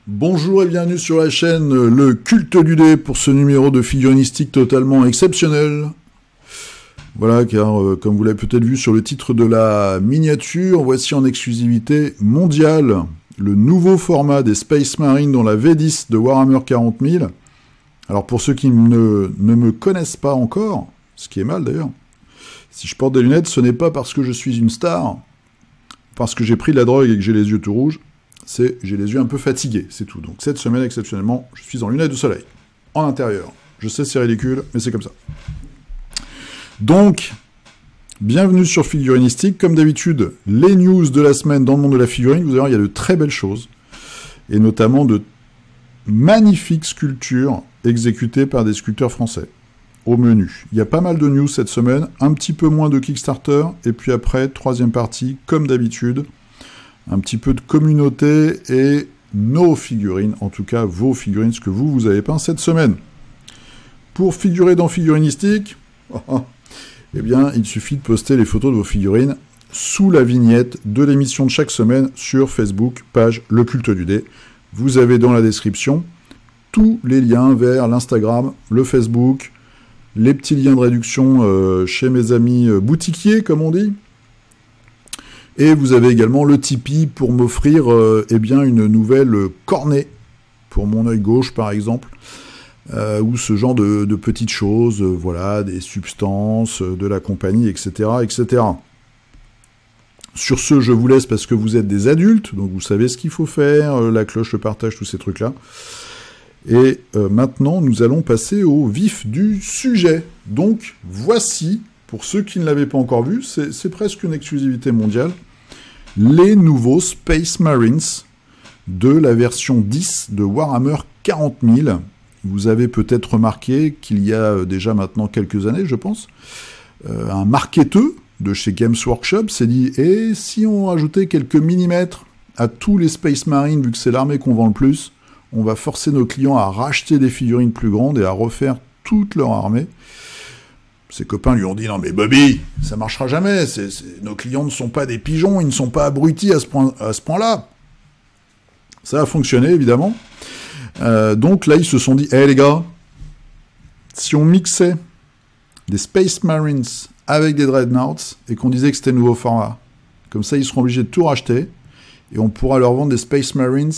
Bonjour et bienvenue sur la chaîne Le Culte du Dé pour ce numéro de figuristique totalement exceptionnel. Voilà, car comme vous l'avez peut-être vu sur le titre de la miniature, voici en exclusivité mondiale le nouveau format des Space Marines dans la V10 de Warhammer 40 000. Alors pour ceux qui ne me connaissent pas encore, ce qui est mal d'ailleurs, si je porte des lunettes, ce n'est pas parce que je suis une star, parce que j'ai pris de la drogue et que j'ai les yeux tout rouges, c'est j'ai les yeux un peu fatigués, c'est tout. Donc cette semaine, exceptionnellement, je suis en lunettes de soleil, en intérieur. Je sais, c'est ridicule, mais c'est comme ça. Donc, bienvenue sur Figuristique. Comme d'habitude, les news de la semaine dans le monde de la figurine. Vous allez voir, il y a de très belles choses, et notamment de magnifiques sculptures exécutées par des sculpteurs français. Au menu. Il y a pas mal de news cette semaine, un petit peu moins de Kickstarter, et puis après, troisième partie, comme d'habitude, un petit peu de communauté et nos figurines, en tout cas vos figurines, ce que vous avez peint cette semaine. Pour figurer dans Figuristique, eh bien, il suffit de poster les photos de vos figurines sous la vignette de l'émission de chaque semaine sur Facebook, page Le Culte du Dé. Vous avez dans la description tous les liens vers l'Instagram, le Facebook, les petits liens de réduction chez mes amis boutiquiers, comme on dit. Et vous avez également le Tipeee pour m'offrir eh bien une nouvelle cornée pour mon œil gauche, par exemple, ou ce genre de petites choses, voilà, des substances, de la compagnie, etc., etc. Sur ce, je vous laisse parce que vous êtes des adultes, donc vous savez ce qu'il faut faire, la cloche, le partage, tous ces trucs-là. Et maintenant, nous allons passer au vif du sujet. Donc, voici, pour ceux qui ne l'avaient pas encore vu, c'est presque une exclusivité mondiale, les nouveaux Space Marines de la version 10 de Warhammer 40 000. Vous avez peut-être remarqué qu'il y a déjà maintenant quelques années, je pense, un marketeux de chez Games Workshop s'est dit « Et si on rajoutait quelques millimètres à tous les Space Marines, vu que c'est l'armée qu'on vend le plus, on va forcer nos clients à racheter des figurines plus grandes et à refaire toute leur armée. » Ses copains lui ont dit « Non mais Bobby, ça marchera jamais, nos clients ne sont pas des pigeons, ils ne sont pas abrutis à ce point-là. » Ça a fonctionné, évidemment. Donc là, ils se sont dit « Eh les gars, si on mixait des Space Marines avec des Dreadnoughts et qu'on disait que c'était le nouveau format, comme ça, ils seront obligés de tout racheter et on pourra leur vendre des Space Marines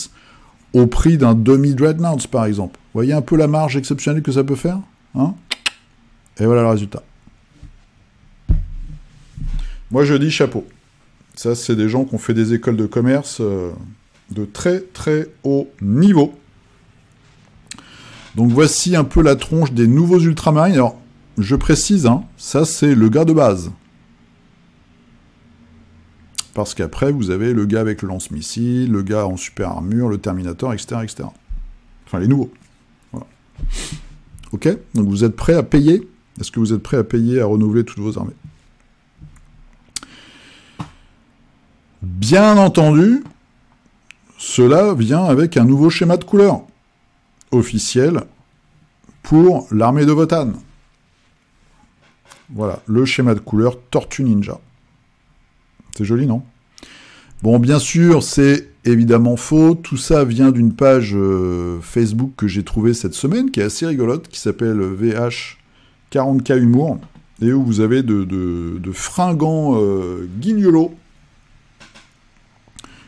au prix d'un demi-Dreadnought, par exemple. Vous voyez un peu la marge exceptionnelle que ça peut faire, hein ? Et voilà le résultat. Moi, je dis chapeau. Ça, c'est des gens qui ont fait des écoles de commerce de très, très haut niveau. Donc, voici un peu la tronche des nouveaux Ultramarines. Alors, je précise, hein, ça, c'est le gars de base. Parce qu'après, vous avez le gars avec le lance-missile, le gars en super armure, le Terminator, etc., etc. Enfin, les nouveaux. Voilà. Ok ? Donc, vous êtes prêts à payer ? Est-ce que vous êtes prêts à payer, à renouveler toutes vos armées ? Bien entendu, cela vient avec un nouveau schéma de couleur officiel pour l'armée de Votann. Voilà, le schéma de couleur Tortue Ninja. C'est joli, non ? Bon, bien sûr, c'est évidemment faux. Tout ça vient d'une page Facebook que j'ai trouvée cette semaine, qui est assez rigolote, qui s'appelle VH40K Humour, et où vous avez de fringants guignolos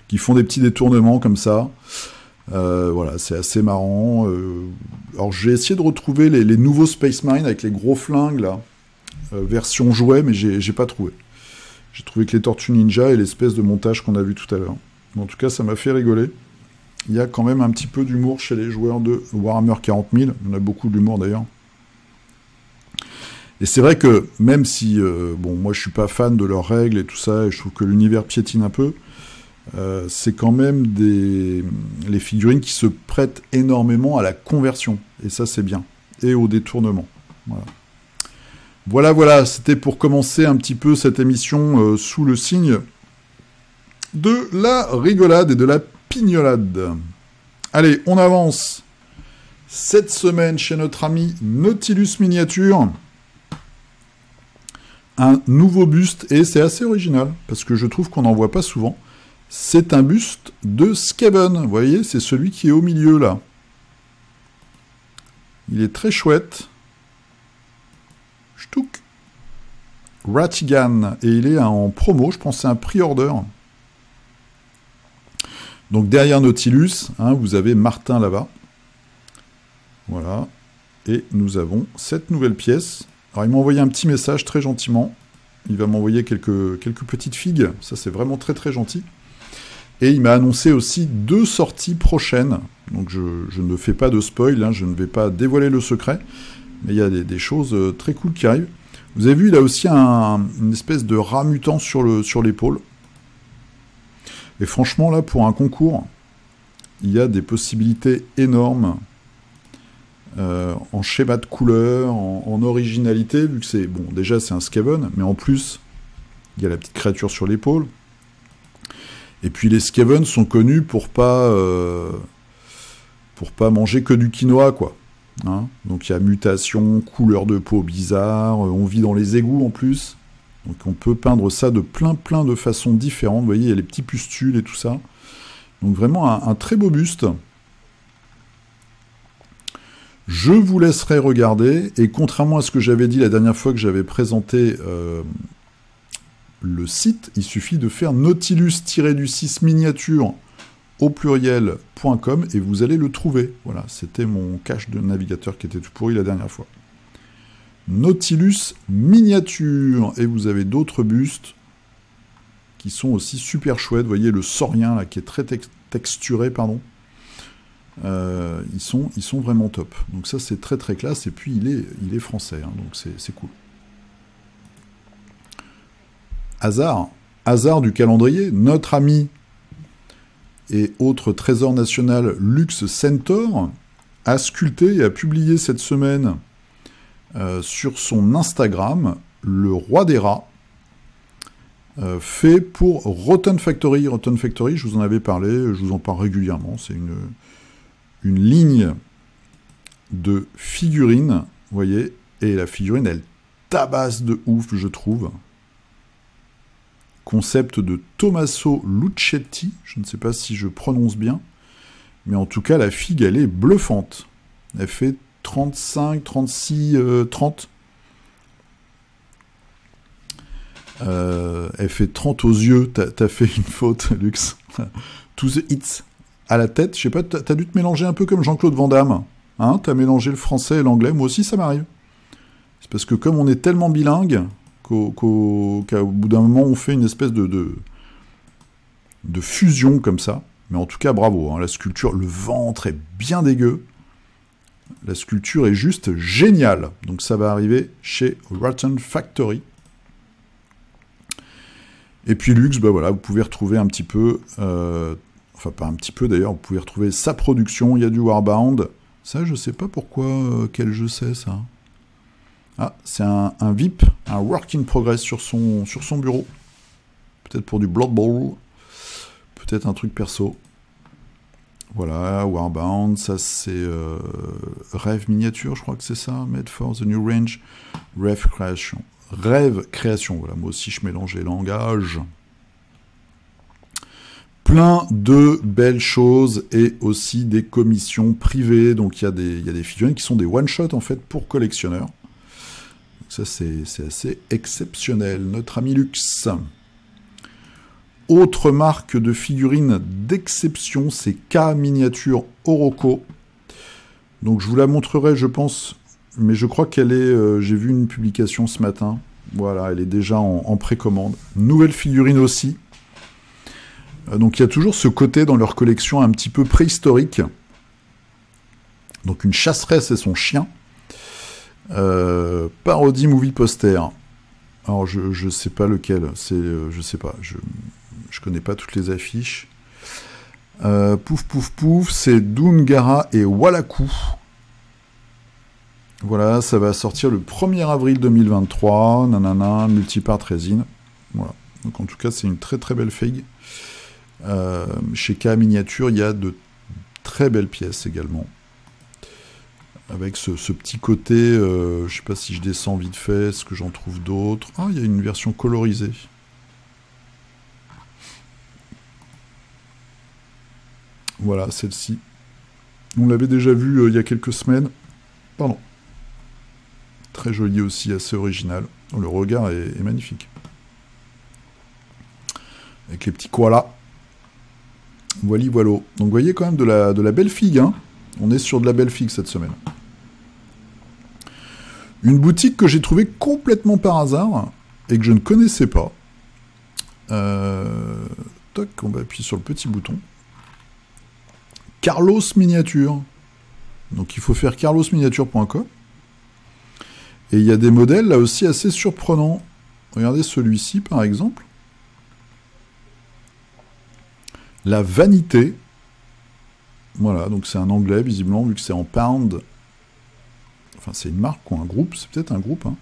qui font des petits détournements comme ça. Voilà, c'est assez marrant. Alors, j'ai essayé de retrouver les nouveaux Space Marines avec les gros flingues, là, version jouet, mais j'ai pas trouvé. J'ai trouvé que les Tortues Ninja et l'espèce de montage qu'on a vu tout à l'heure. En tout cas, ça m'a fait rigoler. Il y a quand même un petit peu d'humour chez les joueurs de Warhammer 40 000. On a beaucoup d'humour, d'ailleurs. Et c'est vrai que, même si, bon, moi, je suis pas fan de leurs règles et tout ça, et je trouve que l'univers piétine un peu, c'est quand même les figurines qui se prêtent énormément à la conversion. Et ça, c'est bien. Et au détournement. Voilà, c'était pour commencer un petit peu cette émission sous le signe de la rigolade et de la pignolade. Allez, on avance. Cette semaine, chez notre ami Nautilus Miniature, un nouveau buste, et c'est assez original, parce que je trouve qu'on n'en voit pas souvent. C'est un buste de Skaven, vous voyez, c'est celui qui est au milieu, là. Il est très chouette. Ch'touk. Ratigan, et il est en promo, je pense que c'est un pre-order. Donc derrière Nautilus, hein, vous avez Martin là-bas. Voilà. Et nous avons cette nouvelle pièce. Alors il m'a envoyé un petit message très gentiment. Il va m'envoyer quelques petites figues. Ça c'est vraiment très très gentil. Et il m'a annoncé aussi 2 sorties prochaines. Donc je ne fais pas de spoil, hein, je ne vais pas dévoiler le secret. Mais il y a des choses très cool qui arrivent. Vous avez vu, il a aussi une espèce de rat mutant sur l'épaule. Et franchement, là, pour un concours, il y a des possibilités énormes en schéma de couleur, en originalité, vu que c'est... Bon, déjà, c'est un Skaven, mais en plus, il y a la petite créature sur l'épaule. Et puis, les Skaven sont connus pour pas manger que du quinoa, quoi. Hein, donc, il y a mutation, couleur de peau bizarre, on vit dans les égouts, en plus. Donc on peut peindre ça de plein de façons différentes. Vous voyez, il y a les petits pustules et tout ça. Donc vraiment un très beau buste. Je vous laisserai regarder. Et contrairement à ce que j'avais dit la dernière fois que j'avais présenté le site, il suffit de faire nautilus-du-6 miniature au pluriel.com et vous allez le trouver. Voilà, c'était mon cache de navigateur qui était tout pourri la dernière fois. Nautilus miniature, et vous avez d'autres bustes qui sont aussi super chouettes. Vous voyez le saurien là qui est très texturé, pardon. Ils sont vraiment top. Donc ça c'est très très classe, et puis il est français, hein, donc c'est cool. Hasard du calendrier, notre ami et autre trésor national Lux Centaur a sculpté et a publié cette semaine sur son Instagram, le roi des rats, fait pour Rotten Factory. Rotten Factory, je vous en avais parlé, je vous en parle régulièrement, c'est une ligne de figurines, vous voyez, et la figurine, elle tabasse de ouf, je trouve. Concept de Tommaso Lucetti, je ne sais pas si je prononce bien, mais en tout cas, la figue, elle est bluffante. Elle fait 35, 36, 30. Elle fait 30 aux yeux. T'as fait une faute, Lux. To the hits. À la tête, je sais pas, t'as dû te mélanger un peu comme Jean-Claude Van Damme. Hein, t'as mélangé le français et l'anglais. Moi aussi, ça m'arrive. C'est parce que comme on est tellement bilingue qu'au bout d'un moment, on fait une espèce de fusion comme ça. Mais en tout cas, bravo. Hein, la sculpture, le ventre est bien dégueu. La sculpture est juste géniale. Donc ça va arriver chez Rotten Factory. Et puis Lux, bah voilà, vous pouvez retrouver un petit peu, enfin pas un petit peu d'ailleurs, vous pouvez retrouver sa production. Il y a du Warbound. Ça, je sais pas pourquoi, quel jeu c'est ça. Ah, c'est un VIP, un work in progress sur son bureau. Peut-être pour du Blood Bowl. Peut-être un truc perso. Voilà, Warbound, ça c'est Rêve Miniature, je crois que c'est ça, Made for the New Range, Rêve Création. Rêve Création, voilà, moi aussi je mélange les langages. Plein de belles choses et aussi des commissions privées, donc il y a des figurines qui sont des one-shot en fait pour collectionneurs. Donc ça c'est assez exceptionnel, notre ami Lux. Autre marque de figurines d'exception, c'est K Miniature Oroco. Donc je vous la montrerai, je pense, mais je crois qu'elle est... j'ai vu une publication ce matin. Voilà, elle est déjà en précommande. Nouvelle figurine aussi. Donc il y a toujours ce côté dans leur collection un petit peu préhistorique. Donc une chasseresse et son chien. Parodie movie poster. Alors je sais pas lequel, c'est... je sais pas, je connais pas toutes les affiches. Pouf, pouf, pouf, c'est Dungara et Walaku. Voilà, ça va sortir le 1er avril 2023. Nanana, multipart résine. Voilà. Donc en tout cas, c'est une très très belle figue. Chez K Miniature, il y a de très belles pièces également. Avec ce petit côté, je sais pas si je descends vite fait, est-ce que j'en trouve d'autres? Ah, il y a une version colorisée. Voilà, celle-ci. On l'avait déjà vue il y a quelques semaines. Pardon. Très jolie aussi, assez original. Oh, le regard est magnifique. Avec les petits koalas. Voili voilo. Donc vous voyez quand même de la belle figue. Hein. On est sur de la belle figue cette semaine. Une boutique que j'ai trouvée complètement par hasard et que je ne connaissais pas. Toc, on va appuyer sur le petit bouton. Carlos Miniature. Donc il faut faire carlosminiature.com. Et il y a des modèles là aussi assez surprenants. Regardez celui-ci par exemple. La Vanité. Voilà, donc c'est un anglais visiblement vu que c'est en pound. Enfin c'est une marque ou un groupe, c'est peut-être un groupe. Hein.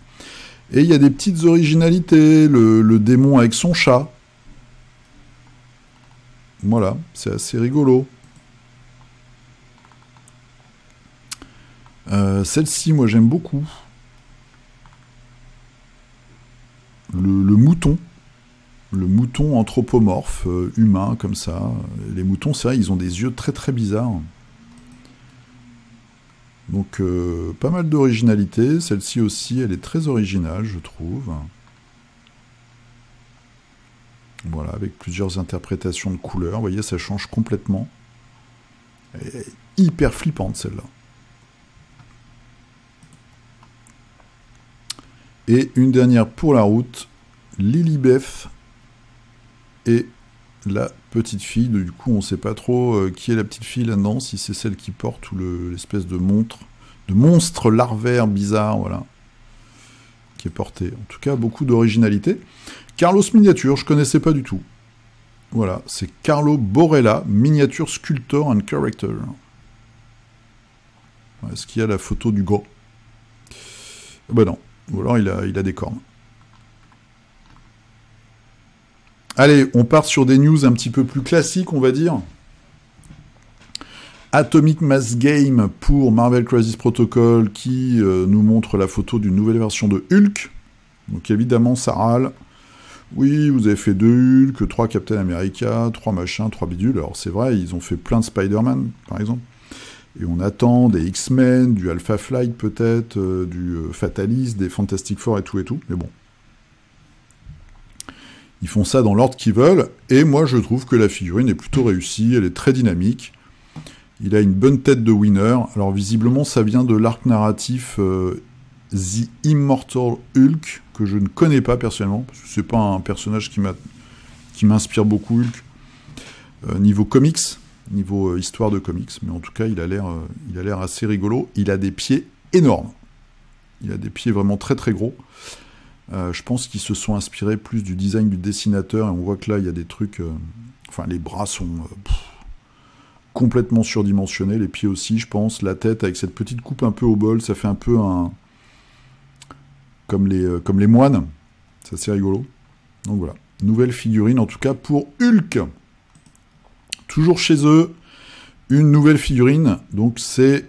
Et il y a des petites originalités. Le démon avec son chat. Voilà, c'est assez rigolo. Celle-ci, moi j'aime beaucoup. Le mouton. Le mouton anthropomorphe, humain, comme ça. Les moutons, c'est vrai, ils ont des yeux très très bizarres. Donc, pas mal d'originalité. Celle-ci aussi, elle est très originale, je trouve. Voilà, avec plusieurs interprétations de couleurs. Vous voyez, ça change complètement. Elle est hyper flippante, celle-là. Et une dernière pour la route, Lilibeth et la petite fille. Du coup, on ne sait pas trop qui est la petite fille là-dedans, si c'est celle qui porte ou l'espèce de monstre larvaire bizarre, voilà, qui est porté. En tout cas, beaucoup d'originalité. Carlos Miniature, je ne connaissais pas du tout. Voilà, c'est Carlo Borella, Miniature Sculptor and Character. Est-ce qu'il y a la photo du gros? Ben non. Ou alors il a des cornes. Allez, on part sur des news un petit peu plus classiques, on va dire. Atomic Mass Game pour Marvel Crisis Protocol qui nous montre la photo d'une nouvelle version de Hulk. Donc évidemment, ça râle. Oui, vous avez fait 2 Hulk, 3 Captain America, 3 machins, 3 bidules. Alors c'est vrai, ils ont fait plein de Spider-Man, par exemple. Et on attend des X-Men, du Alpha Flight peut-être, du Fatalist, des Fantastic Four et tout. Mais bon. Ils font ça dans l'ordre qu'ils veulent. Et moi, je trouve que la figurine est plutôt réussie. Elle est très dynamique. Il a une bonne tête de winner. Alors visiblement, ça vient de l'arc narratif The Immortal Hulk, que je ne connais pas personnellement. Parce que c'est pas un personnage qui m'inspire beaucoup, Hulk. Niveau comics. Niveau histoire de comics, mais en tout cas, il a l'air assez rigolo. Il a des pieds énormes. Il a des pieds vraiment très très gros. Je pense qu'ils se sont inspirés plus du design du dessinateur, et on voit que là, il y a des trucs... enfin, les bras sont complètement surdimensionnés, les pieds aussi, je pense. La tête, avec cette petite coupe un peu au bol, ça fait un peu un... comme les moines. C'est assez rigolo. Donc voilà. Nouvelle figurine, en tout cas, pour Hulk. Toujours chez eux, une nouvelle figurine, donc c'est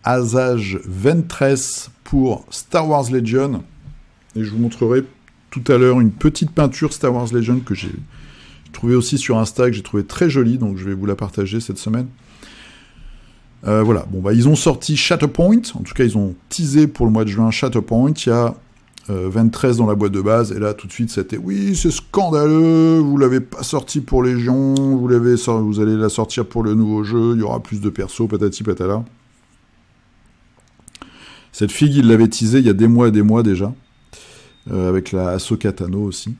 Asajj Ventress pour Star Wars Legion, et je vous montrerai tout à l'heure une petite peinture Star Wars Legion que j'ai trouvée aussi sur Insta, que j'ai trouvé très jolie, donc je vais vous la partager cette semaine. Voilà, bon bah ils ont sorti Shatterpoint, en tout cas ils ont teasé pour le mois de juin Shatterpoint, il y a 23 dans la boîte de base, et là tout de suite c'était oui c'est scandaleux, vous l'avez pas sorti pour Légion, vous allez la sortir pour le nouveau jeu, il y aura plus de persos, patati patala. Cette figue il l'avait teasé il y a des mois et des mois déjà, avec la Ahsoka Tano aussi.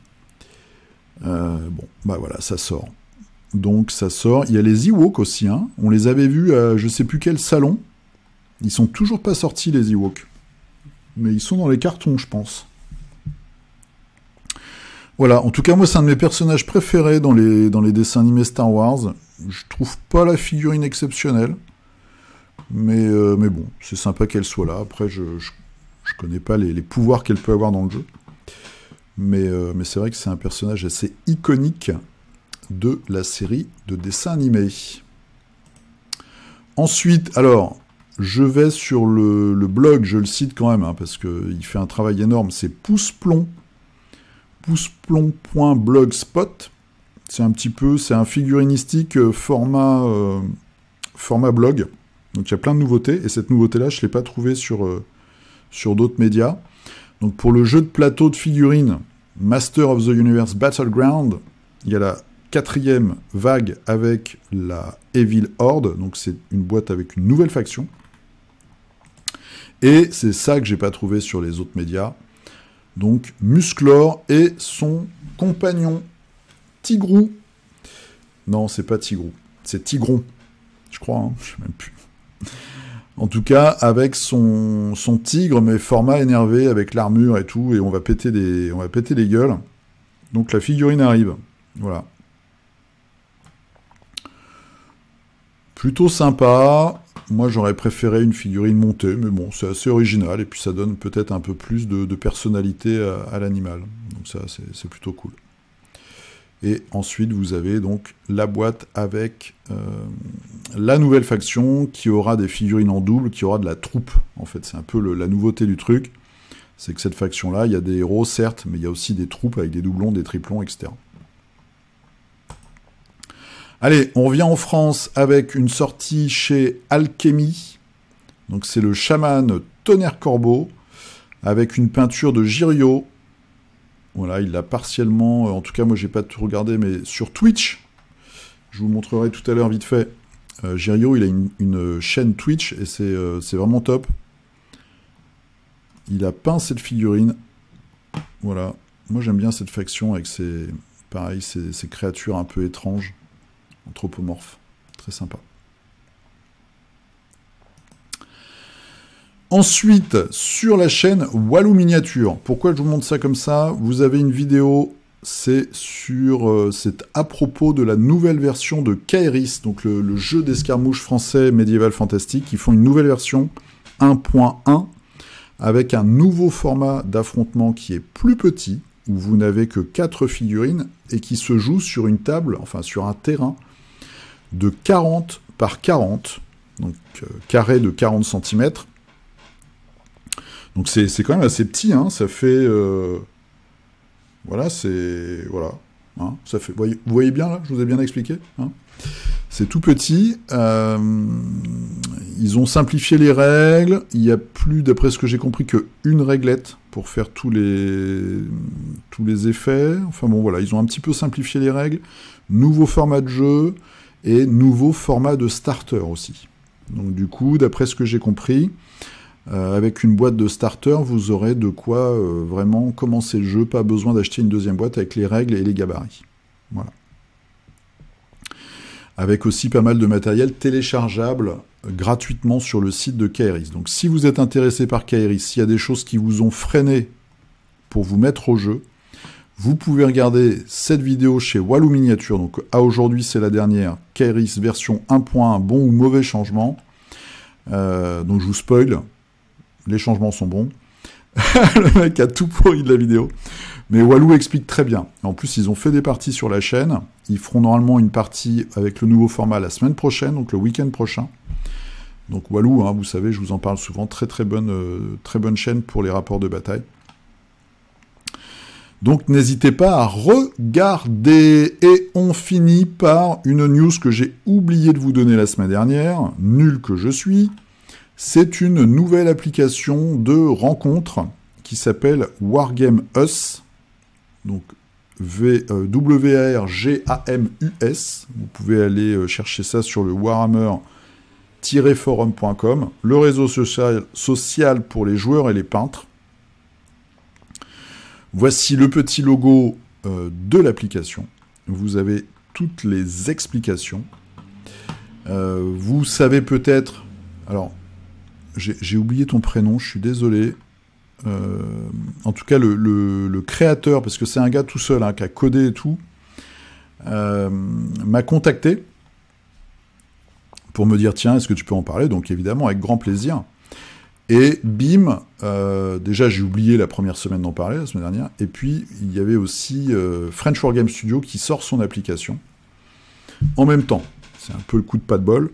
Bon bah voilà, ça sort. Donc ça sort, il y a les Ewoks aussi, hein. On les avait vus à je sais plus quel salon, ils sont toujours pas sortis les Ewoks. Mais ils sont dans les cartons, je pense. Voilà, en tout cas, moi, c'est un de mes personnages préférés dans les dessins animés Star Wars. Je trouve pas la figurine exceptionnelle. Mais bon, c'est sympa qu'elle soit là. Après, je connais pas les pouvoirs qu'elle peut avoir dans le jeu. Mais c'est vrai que c'est un personnage assez iconique de la série de dessins animés. Ensuite, alors... je vais sur le blog, je le cite quand même, hein, parce qu'il fait un travail énorme, c'est Pouceplon, pouceplon.blogspot. C'est un figurinistique format blog. Donc il y a plein de nouveautés, et cette nouveauté-là, je ne l'ai pas trouvée sur d'autres médias. Donc pour le jeu de plateau de figurines Master of the Universe Battleground, il y a la 4e vague avec la Evil Horde, donc c'est une boîte avec une nouvelle faction. Et c'est ça que j'ai pas trouvé sur les autres médias. Donc Musclor et son compagnon Tigrou. Non, c'est pas Tigrou, c'est Tigron, je crois, hein, je sais même plus. En tout cas, avec son tigre, mais format énervé, avec l'armure et tout, et on va péter les gueules. Donc la figurine arrive, voilà. Plutôt sympa. Moi, j'aurais préféré une figurine montée, mais bon, c'est assez original, et puis ça donne peut-être un peu plus de personnalité à l'animal. Donc ça, c'est plutôt cool. Et ensuite, vous avez donc la boîte avec la nouvelle faction qui aura des figurines en double, qui aura de la troupe. En fait, c'est un peu la nouveauté du truc. C'est que cette faction-là, il y a des héros, certes, mais il y a aussi des troupes avec des doublons, des triplons, etc. Allez, on revient en France avec une sortie chez Alchemy. Donc c'est le chaman Tonnerre Corbeau, avec une peinture de Jirio. Voilà, il l'a partiellement, en tout cas moi j'ai pas tout regardé, mais sur Twitch, je vous montrerai tout à l'heure vite fait, Jirio il a une chaîne Twitch et c'est vraiment top. Il a peint cette figurine, voilà, moi j'aime bien cette faction avec ces créatures un peu étranges, anthropomorphes, très sympa. Ensuite, sur la chaîne Walou Miniature. Pourquoi je vous montre ça comme ça? Vous avez une vidéo, c'est à propos de la nouvelle version de Kairis, donc le jeu d'escarmouche français médiéval fantastique. Ils font une nouvelle version 1.1 avec un nouveau format d'affrontement qui est plus petit, où vous n'avez que 4 figurines et qui se joue sur une table, enfin sur un terrain de 40 par 40, donc carré de 40 cm. Donc c'est quand même assez petit, hein, ça fait... voilà, c'est... Voilà. Hein, ça fait, vous voyez bien, là, je vous ai bien expliqué, hein. C'est tout petit. Ils ont simplifié les règles. Il n'y a plus, d'après ce que j'ai compris, qu'une réglette pour faire tous les effets. Enfin bon, voilà, ils ont un petit peu simplifié les règles. Nouveau format de jeu et nouveau format de starter aussi. Donc du coup, d'après ce que j'ai compris... avec une boîte de starter, vous aurez de quoi vraiment commencer le jeu, pas besoin d'acheter une deuxième boîte avec les règles et les gabarits. Voilà. Avec aussi pas mal de matériel téléchargeable gratuitement sur le site de Kairis. Donc si vous êtes intéressé par Kairis, s'il y a des choses qui vous ont freiné pour vous mettre au jeu, vous pouvez regarder cette vidéo chez Walou Miniature. Donc à aujourd'hui, c'est la dernière, Kairis version 1.1, bon ou mauvais changement. Donc je vous spoil. Les changements sont bons. Le mec a tout pourri de la vidéo. Mais Walou explique très bien. En plus, ils ont fait des parties sur la chaîne. Ils feront normalement une partie avec le nouveau format la semaine prochaine, donc le week-end prochain. Donc Walou, hein, vous savez, je vous en parle souvent. Très bonne chaîne pour les rapports de bataille. Donc n'hésitez pas à regarder. Et on finit par une news que j'ai oublié de vous donner la semaine dernière. Nul que je suis. C'est une nouvelle application de rencontre qui s'appelle Wargame Us, donc W-A-R-G-A-M-U-S. Vous pouvez aller chercher ça sur le warhammer-forum.com, le réseau social pour les joueurs et les peintres. Voici le petit logo de l'application. Vous avez toutes les explications. Vous savez peut-être... Alors, j'ai oublié ton prénom, je suis désolé. En tout cas, le créateur, parce que c'est un gars tout seul, hein, qui a codé et tout, m'a contacté pour me dire, tiens, est-ce que tu peux en parler? Donc évidemment, avec grand plaisir. Et bim, déjà j'ai oublié la première semaine d'en parler, la semaine dernière, et puis il y avait aussi French Wargame Studio qui sort son application en même temps. C'est un peu le coup de pas de bol.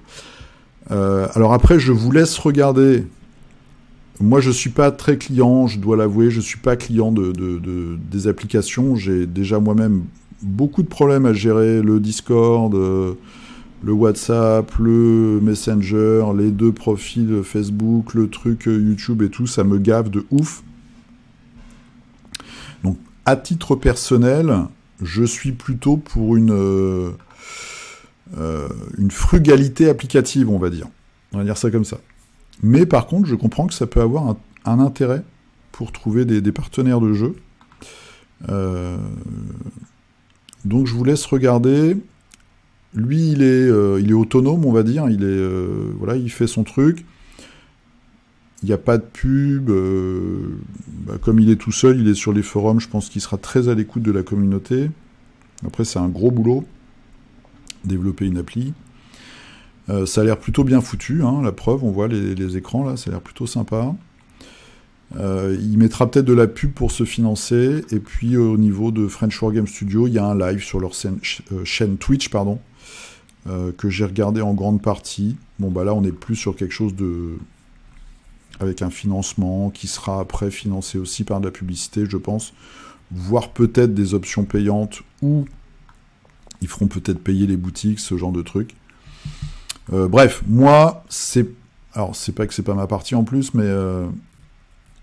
Alors après, je vous laisse regarder. Moi, je suis pas très client, je dois l'avouer, je suis pas client des applications. J'ai déjà moi-même beaucoup de problèmes à gérer le Discord, le WhatsApp, le Messenger, les 2 profils Facebook, le truc YouTube et tout, ça me gave de ouf. Donc, à titre personnel, je suis plutôt pour une frugalité applicative, on va dire. On va dire ça comme ça. Mais par contre, je comprends que ça peut avoir un intérêt pour trouver des partenaires de jeu. Donc je vous laisse regarder. Lui, il est autonome, on va dire. Voilà, il fait son truc. Il n'y a pas de pub. Comme il est tout seul, il est sur les forums. Je pense qu'il sera très à l'écoute de la communauté. Après, c'est un gros boulot. Développer une appli. Ça a l'air plutôt bien foutu, hein, la preuve, on voit les écrans là, ça a l'air plutôt sympa. Il mettra peut-être de la pub pour se financer, et puis au niveau de French Wargame Studio, il y a un live sur leur chaîne Twitch, pardon, que j'ai regardé en grande partie. Bon bah là on est plus sur quelque chose avec un financement qui sera après financé aussi par de la publicité, je pense, voire peut-être des options payantes, ou ils feront peut-être payer les boutiques, ce genre de trucs. Bref, moi, alors c'est pas que c'est pas ma partie en plus, mais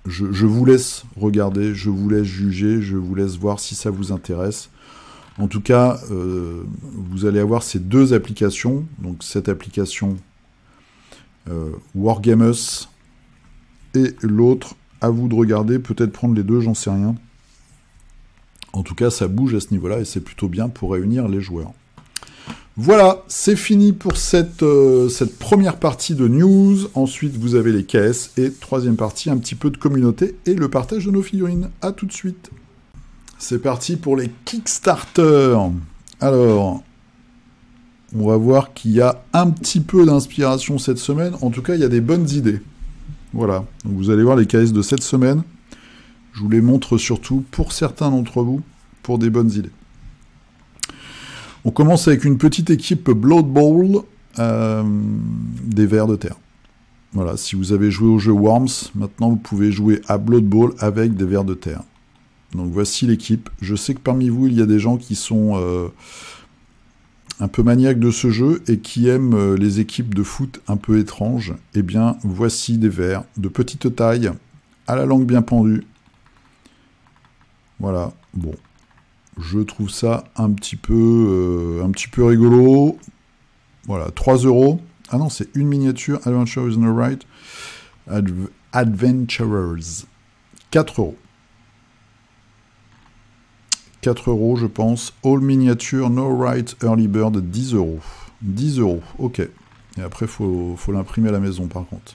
je vous laisse regarder, je vous laisse juger, je vous laisse voir si ça vous intéresse. En tout cas, vous allez avoir ces 2 applications, donc cette application Wargamers et l'autre, à vous de regarder, peut-être prendre les 2, j'en sais rien. En tout cas, ça bouge à ce niveau-là et c'est plutôt bien pour réunir les joueurs. Voilà, c'est fini pour cette première partie de news. Ensuite, vous avez les caisses. Et 3e partie, un petit peu de communauté et le partage de nos figurines. A tout de suite. C'est parti pour les Kickstarter. Alors, on va voir qu'il y a un petit peu d'inspiration cette semaine. En tout cas, il y a des bonnes idées. Voilà, donc vous allez voir les caisses de cette semaine. Je vous les montre surtout pour certains d'entre vous, pour des bonnes idées. On commence avec une petite équipe Blood Bowl des vers de terre. Voilà, si vous avez joué au jeu Worms, maintenant vous pouvez jouer à Blood Bowl avec des vers de terre. Donc voici l'équipe. Je sais que parmi vous, il y a des gens qui sont un peu maniaques de ce jeu et qui aiment les équipes de foot un peu étranges. Eh bien, voici des vers de petite taille, à la langue bien pendue. Voilà, bon. Je trouve ça un petit peu rigolo. Voilà, 3 €. Ah non, c'est une miniature. Adventure is no right. Adventurers. 4 €. 4 €, je pense. All miniature, no right, early bird, 10 €. 10 €, ok. Et après, faut l'imprimer à la maison, par contre.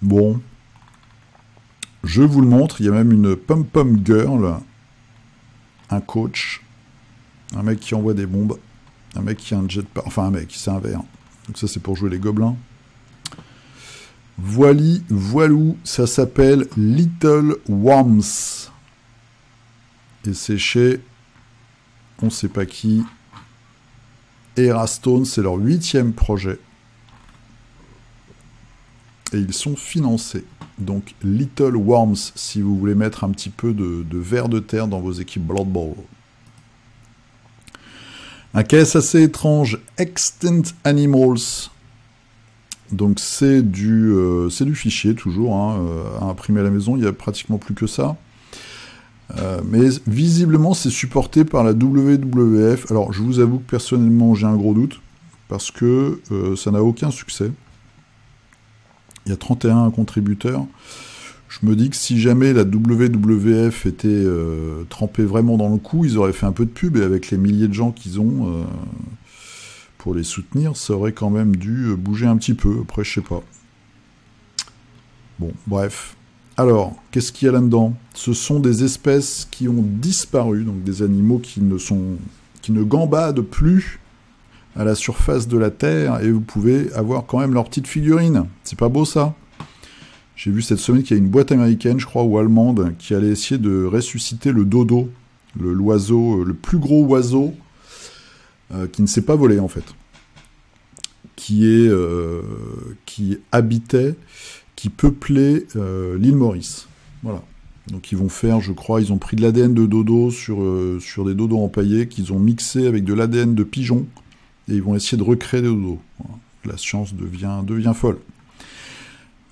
Bon. Je vous le montre. Il y a même une pom-pom girl. Un coach, un mec qui envoie des bombes, un mec qui a un jetpack, enfin un mec, c'est un verre. Donc ça c'est pour jouer les gobelins. Voilou, ça s'appelle Little Worms. Et c'est chez, on sait pas qui, Erastone, c'est leur 8e projet. Et ils sont financés. Donc Little Worms, si vous voulez mettre un petit peu de vers de terre dans vos équipes Blood Bowl. Un caisse assez étrange, Extinct Animals. Donc c'est du fichier toujours, hein, à imprimer à la maison, il n'y a pratiquement plus que ça. Mais visiblement c'est supporté par la WWF. Alors je vous avoue que personnellement j'ai un gros doute, parce que ça n'a aucun succès. Il y a 31 contributeurs. Je me dis que si jamais la WWF était trempée vraiment dans le coup, ils auraient fait un peu de pub, et avec les milliers de gens qu'ils ont pour les soutenir, ça aurait quand même dû bouger un petit peu. Après, je sais pas. Bon, bref. Alors, qu'est-ce qu'il y a là-dedans? Ce sont des espèces qui ont disparu, donc des animaux qui ne gambadent plus à la surface de la Terre, et vous pouvez avoir quand même leurs petites figurines. C'est pas beau, ça? J'ai vu cette semaine qu'il y a une boîte américaine, je crois, ou allemande, qui allait essayer de ressusciter le dodo, l'oiseau, le plus gros oiseau qui ne s'est pas volé, en fait. qui habitait, qui peuplait l'île Maurice. Voilà. Donc ils vont faire, je crois, ils ont pris de l'ADN de dodo sur des dodos empaillés qu'ils ont mixé avec de l'ADN de pigeons et ils vont essayer de recréer des dodos. Voilà. La science devient folle.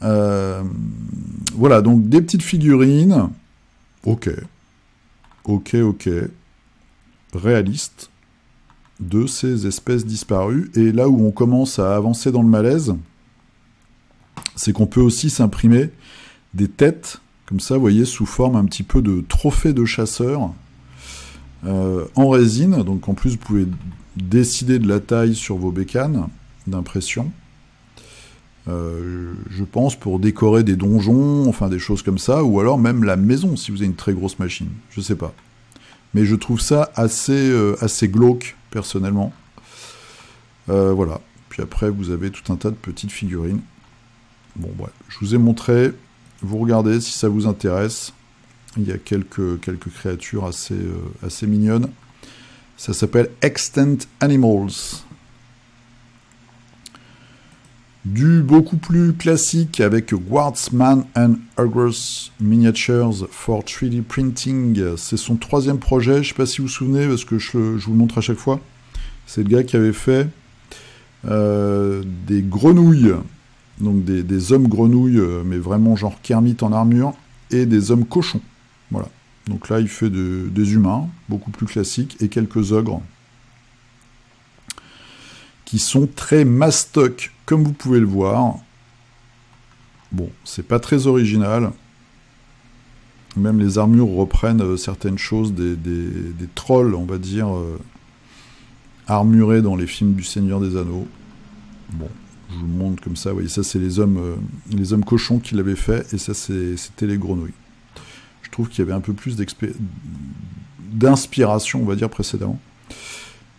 Voilà, donc des petites figurines. Ok. Réalistes de ces espèces disparues. Et là où on commence à avancer dans le malaise, c'est qu'on peut aussi s'imprimer des têtes, comme ça, vous voyez, sous forme un petit peu de trophée de chasseur, en résine. Donc en plus, vous pouvez décider de la taille sur vos bécanes d'impression. Je pense pour décorer des donjons, enfin des choses comme ça, ou alors même la maison, si vous avez une très grosse machine. Je sais pas. Mais je trouve ça assez glauque, personnellement. Voilà. Puis après, vous avez tout un tas de petites figurines. Bon, ouais. Je vous ai montré. Vous regardez si ça vous intéresse. Il y a quelques créatures assez mignonnes. Ça s'appelle Extant Animals. Du beaucoup plus classique avec Guardsman and Argus Miniatures for 3D Printing. C'est son 3e projet. Je ne sais pas si vous vous souvenez, parce que je vous le montre à chaque fois. C'est le gars qui avait fait des grenouilles. Donc des hommes grenouilles, mais vraiment genre Kermit en armure, et des hommes cochons. Voilà. Donc là, il fait des humains, beaucoup plus classiques, et quelques ogres, qui sont très mastoc, comme vous pouvez le voir. Bon, c'est pas très original. Même les armures reprennent certaines choses des trolls, on va dire, armurés dans les films du Seigneur des Anneaux. Bon. Je vous le montre comme ça, vous voyez, ça c'est les hommes cochons qui l'avaient fait, et ça c'était les grenouilles. Je trouve qu'il y avait un peu plus d'inspiration, on va dire, précédemment.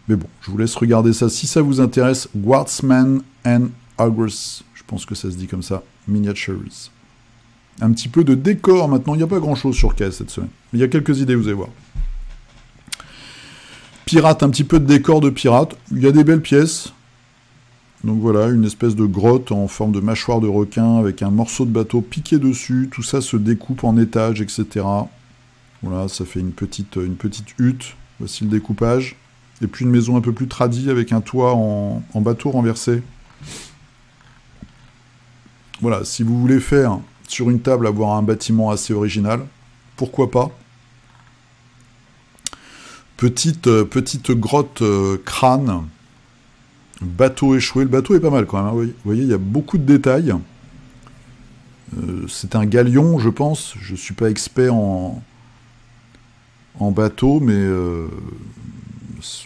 Mais bon, je vous laisse regarder ça. Si ça vous intéresse, Guardsman and Argus, je pense que ça se dit comme ça, Miniatures. Un petit peu de décor maintenant, il n'y a pas grand-chose sur caisse cette semaine. Mais il y a quelques idées, vous allez voir. Pirate, un petit peu de décor de pirate. Il y a des belles pièces. Donc voilà, une espèce de grotte en forme de mâchoire de requin avec un morceau de bateau piqué dessus. Tout ça se découpe en étages, etc. Voilà, ça fait une petite hutte. Voici le découpage. Et puis une maison un peu plus tradie avec un toit en bateau renversé. Voilà, si vous voulez faire sur une table avoir un bâtiment assez original, pourquoi pas. Petite grotte crâne. Bateau échoué. Le bateau est pas mal quand même. Hein. Vous voyez, il y a beaucoup de détails. C'est un galion, je pense. Je suis pas expert en bateau, mais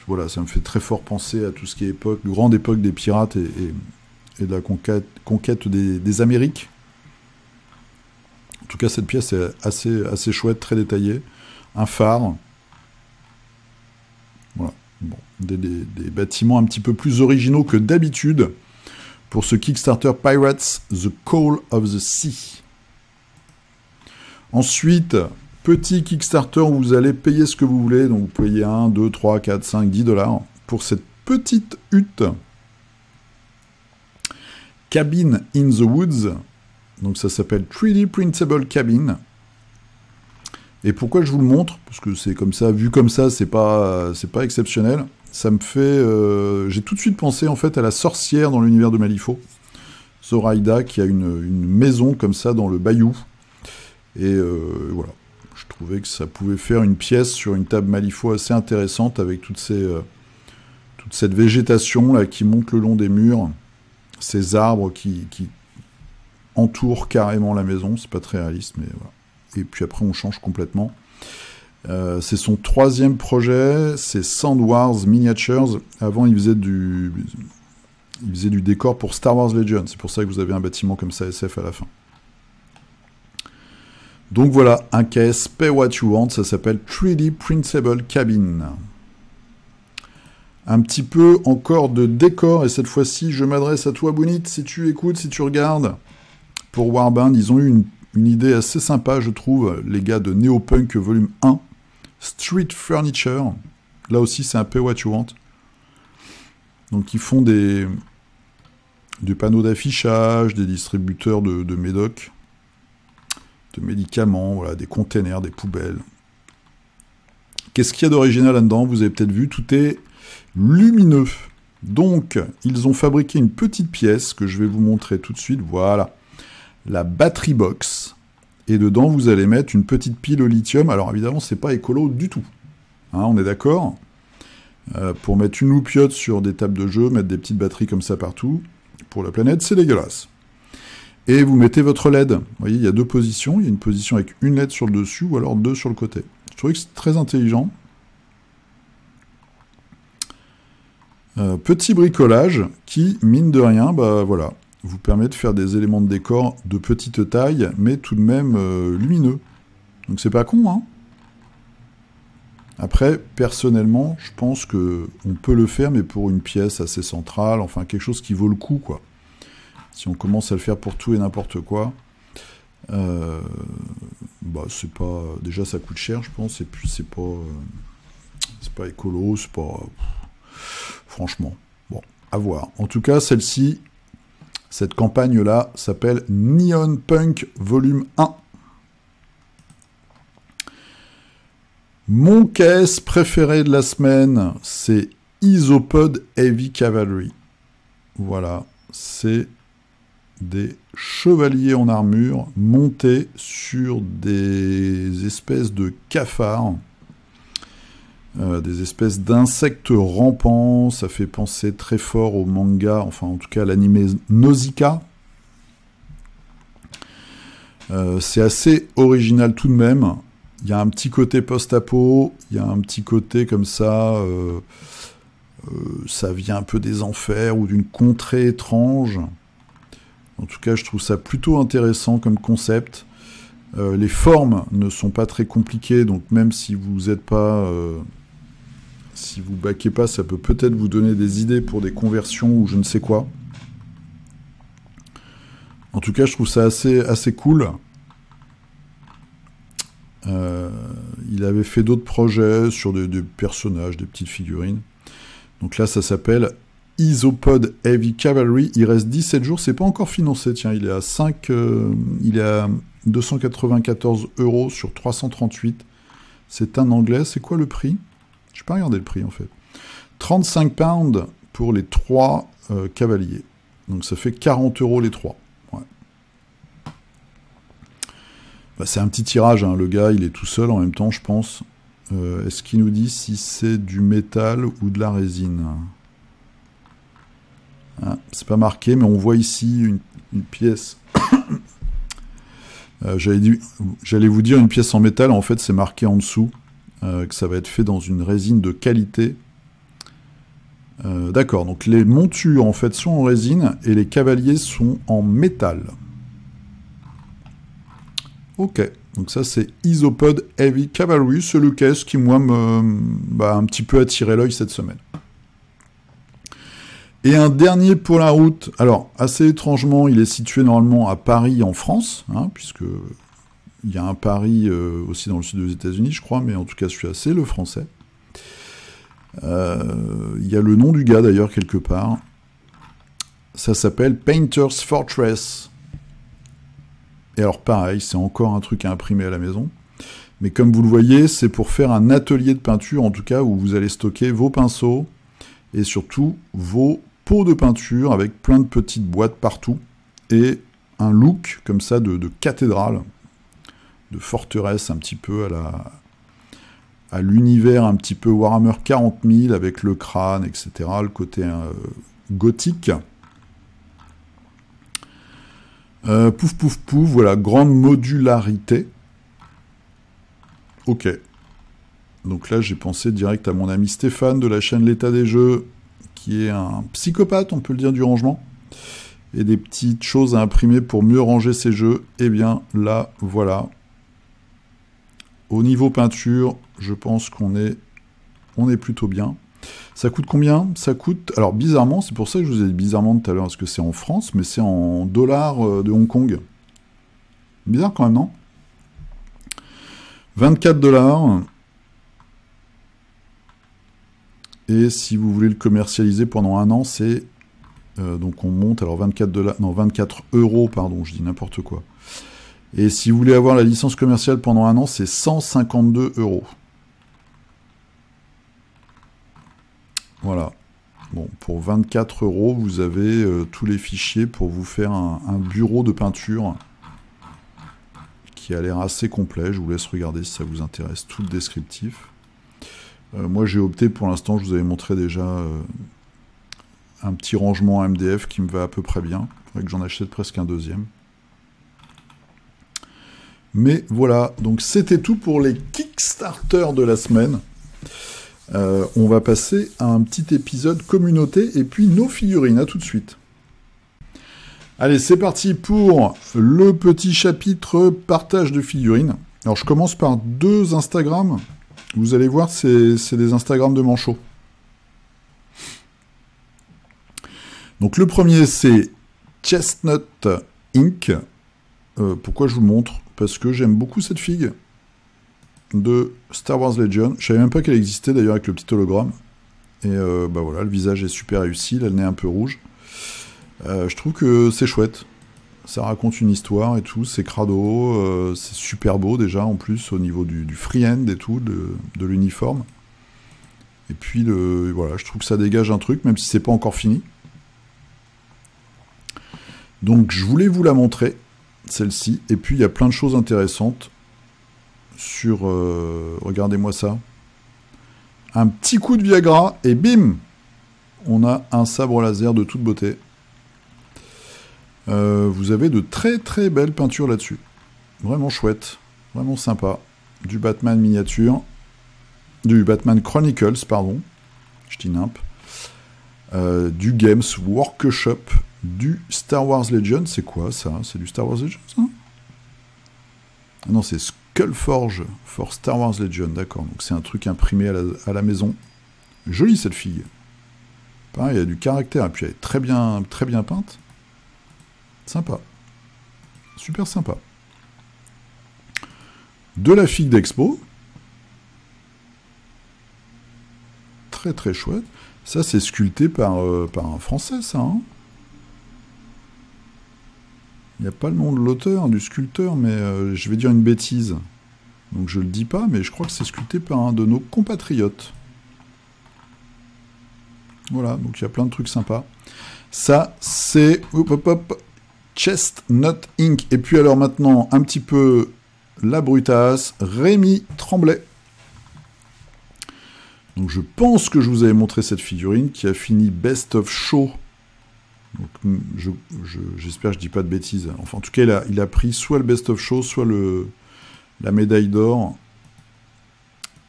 voilà, ça me fait très fort penser à tout ce qui est grande époque des pirates et de la conquête des Amériques. En tout cas, cette pièce est assez chouette, très détaillée. Un phare. Voilà. Bon, des bâtiments un petit peu plus originaux que d'habitude pour ce Kickstarter Pirates, The Call of the Sea. Ensuite, petit Kickstarter où vous allez payer ce que vous voulez, donc vous payez 1, 2, 3, 4, 5, 10 $ pour cette petite hutte. Cabin in the Woods, donc ça s'appelle 3D Printable Cabin. Et pourquoi je vous le montre? Parce que c'est comme ça, vu comme ça, c'est pas exceptionnel. Ça me fait... j'ai tout de suite pensé en fait à la sorcière dans l'univers de Malifaux. Zoraida qui a une maison comme ça dans le bayou. Et voilà. Je trouvais que ça pouvait faire une pièce sur une table Malifaux assez intéressante avec toute cette végétation là qui monte le long des murs. Ces arbres qui entourent carrément la maison. C'est pas très réaliste, mais voilà. Et puis après on change complètement. C'est son 3e projet, c'est Sand Wars Miniatures. Avant il faisait du décor pour Star Wars Legends, c'est pour ça que vous avez un bâtiment comme ça SF à la fin. Donc voilà, un KS Pay What You Want, ça s'appelle 3D Printable Cabin. Un petit peu encore de décor, et cette fois-ci je m'adresse à toi Bounit, si tu écoutes, si tu regardes. Pour Warband, ils ont eu une idée assez sympa, je trouve, les gars de Neopunk Volume 1, Street Furniture, là aussi c'est un Pay What You Want. Donc ils font des des panneaux d'affichage, des distributeurs de médocs, de médicaments, voilà, des containers, des poubelles. Qu'est-ce qu'il y a d'original là-dedans? Vous avez peut-être vu, tout est lumineux. Donc, ils ont fabriqué une petite pièce que je vais vous montrer tout de suite. Voilà, la battery box. Et dedans, vous allez mettre une petite pile au lithium. Alors évidemment, c'est pas écolo du tout. Hein, on est d'accord? Pour mettre une loupiote sur des tables de jeu, mettre des petites batteries comme ça partout, pour la planète, c'est dégueulasse. Et vous mettez votre LED. Vous voyez, il y a deux positions. Il y a une position avec une LED sur le dessus, ou alors deux sur le côté. Je trouve que c'est très intelligent. Petit bricolage qui, mine de rien, bah voilà, vous permet de faire des éléments de décor de petite taille, mais tout de même lumineux. Donc c'est pas con, hein. Après, personnellement, je pense que on peut le faire, mais pour une pièce assez centrale, enfin quelque chose qui vaut le coup, quoi. Si on commence à le faire pour tout et n'importe quoi, bah c'est pas. Déjà, ça coûte cher, je pense, et puis c'est pas écolo, c'est pas. Franchement, bon, à voir. En tout cas, celle-ci, cette campagne-là, s'appelle Neon Punk Volume 1. Mon caisse préféré de la semaine, c'est Isopod Heavy Cavalry. Voilà, c'est des chevaliers en armure montés sur des espèces de cafards. Des espèces d'insectes rampants, ça fait penser très fort au manga, enfin en tout cas à l'anime Nausicaa. C'est assez original tout de même. Il y a un petit côté post-apo, il y a un petit côté comme ça, ça vient un peu des enfers ou d'une contrée étrange. En tout cas, je trouve ça plutôt intéressant comme concept. Les formes ne sont pas très compliquées, donc même si vous n'êtes pas... si vous baquez pas, ça peut peut-être vous donner des idées pour des conversions ou je ne sais quoi. En tout cas, je trouve ça assez cool. Il avait fait d'autres projets sur des personnages, des petites figurines. Donc là, ça s'appelle Isopod Heavy Cavalry. Il reste 17 jours. C'est pas encore financé. Tiens, il est à 294 € sur 338. C'est un anglais. C'est quoi le prix? Je n'ai pas regardé le prix, en fait. 35 pounds pour les 3 cavaliers. Donc ça fait 40 € les 3. Ouais. Bah, c'est un petit tirage, hein. Le gars, il est tout seul en même temps, je pense. Est-ce qu'il nous dit si c'est du métal ou de la résine? Ah, c'est pas marqué, mais on voit ici une pièce. J'allais vous dire une pièce en métal, en fait c'est marqué en dessous. Que ça va être fait dans une résine de qualité. D'accord, donc les montures en fait sont en résine et les cavaliers sont en métal. Ok, donc ça c'est Isopod Heavy Cavalry, c'est le caisse qui moi m'a un petit peu attiré l'œil cette semaine. Et un dernier pour la route, alors assez étrangement il est situé normalement à Paris en France, hein, puisque il y a un Paris aussi dans le sud des États-Unis, je crois, mais en tout cas, celui-là, c'est le français. Il y a le nom du gars, d'ailleurs, quelque part. Ça s'appelle Painter's Fortress. Et alors, pareil, c'est encore un truc à imprimer à la maison. Mais comme vous le voyez, c'est pour faire un atelier de peinture, en tout cas, où vous allez stocker vos pinceaux et surtout vos pots de peinture avec plein de petites boîtes partout. Et un look, comme ça, de cathédrale. De forteresse un petit peu à l'univers un petit peu Warhammer 40 000 avec le crâne, etc. Le côté gothique. Pouf, pouf, pouf, voilà, grande modularité. Ok. Donc là, j'ai pensé direct à mon ami Stéphane de la chaîne L'État des Jeux, qui est un psychopathe, on peut le dire, du rangement. Et des petites choses à imprimer pour mieux ranger ses jeux. Eh bien, là, voilà. Au niveau peinture, je pense qu'on est plutôt bien. Ça coûte combien? Ça coûte... Alors, bizarrement, c'est pour ça que je vous ai dit bizarrement tout à l'heure, parce que c'est en France, mais c'est en dollars de Hong Kong. Bizarre quand même, non? 24 $. Et si vous voulez le commercialiser pendant 1 an, c'est Donc on monte, alors 24 $, non 24 €, pardon, je dis n'importe quoi. Et si vous voulez avoir la licence commerciale pendant 1 an, c'est 152 €. Voilà. Bon, pour 24 €, vous avez tous les fichiers pour vous faire un bureau de peinture qui a l'air assez complet. Je vous laisse regarder si ça vous intéresse, tout le descriptif. Moi, j'ai opté pour l'instant, je vous avais montré déjà un petit rangement MDF qui me va à peu près bien. Il faudrait que j'en achète presque un deuxième. Mais voilà, donc c'était tout pour les Kickstarter de la semaine. On va passer à un petit épisode communauté et puis nos figurines. À tout de suite. Allez, c'est parti pour le petit chapitre partage de figurines. Alors, je commence par 2 Instagram. Vous allez voir, c'est des Instagram de manchots. Donc, le premier, c'est Chestnut Inc. Pourquoi je vous le montre? Parce que j'aime beaucoup cette figue de Star Wars Legion. Je savais même pas qu'elle existait d'ailleurs avec le petit hologramme. Et bah voilà, le visage est super réussi, là, le nez un peu rouge. Je trouve que c'est chouette. Ça raconte une histoire et tout, c'est crado, c'est super beau déjà en plus au niveau du free-end et tout, de l'uniforme. Et puis voilà, je trouve que ça dégage un truc, même si c'est pas encore fini. Donc je voulais vous la montrer, celle-ci. Et puis il y a plein de choses intéressantes sur... regardez-moi ça. Un petit coup de Viagra et bim, on a un sabre laser de toute beauté. Vous avez de très très belles peintures là-dessus. Vraiment chouette, vraiment sympa. Du Batman miniature, du Batman Chronicles, pardon. Je dis nimp. Du Games Workshop, du Star Wars Legends. C'est quoi ça? C'est du Star Wars Legends, ça? Ah non, c'est Skullforge for Star Wars Legends, d'accord. Donc c'est un truc imprimé à la maison. Jolie cette fille. Pareil, il y a du caractère, et puis elle est très bien peinte. Sympa. Super sympa. De la figue d'expo. Très très chouette. Ça, c'est sculpté par un Français, ça. Hein, il n'y a pas le nom de l'auteur, du sculpteur, mais je vais dire une bêtise. Donc je le dis pas, mais je crois que c'est sculpté par un de nos compatriotes. Voilà, donc il y a plein de trucs sympas. Ça, c'est... Hop, hop, hop. Chestnut Inc. Et puis alors maintenant, un petit peu la brutasse, Rémi Tremblay. Donc je pense que je vous avais montré cette figurine qui a fini Best of Show. Donc j'espère que je dis pas de bêtises. Enfin en tout cas, il a pris soit le Best of Show, soit la médaille d'or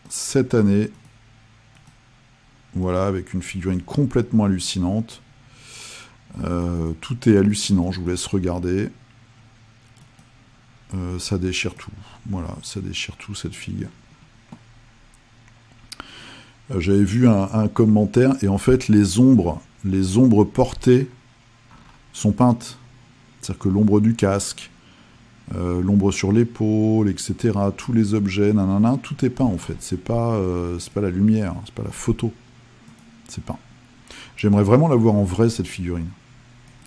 cette année. Voilà, avec une figurine complètement hallucinante. Tout est hallucinant, je vous laisse regarder. Ça déchire tout. Voilà, ça déchire tout, cette figue. J'avais vu un commentaire, et en fait, les ombres portées sont peintes. C'est-à-dire que l'ombre du casque, l'ombre sur l'épaule, etc., tous les objets, nanana, tout est peint, en fait. C'est pas la lumière, c'est pas la photo. C'est peint. J'aimerais vraiment la voir en vrai, cette figurine.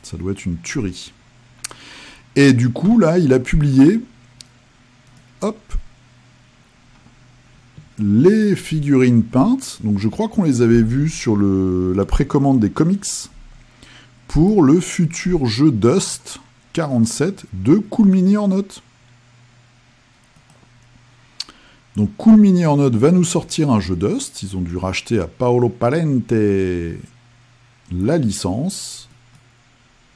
Ça doit être une tuerie. Et du coup, là, il a publié... Hop, les figurines peintes. Donc, je crois qu'on les avait vues sur la précommande des comics pour le futur jeu Dust 47 de Cool Mini or Not. Donc, Cool Mini or Not va nous sortir un jeu Dust. Ils ont dû racheter à Paolo Palente la licence.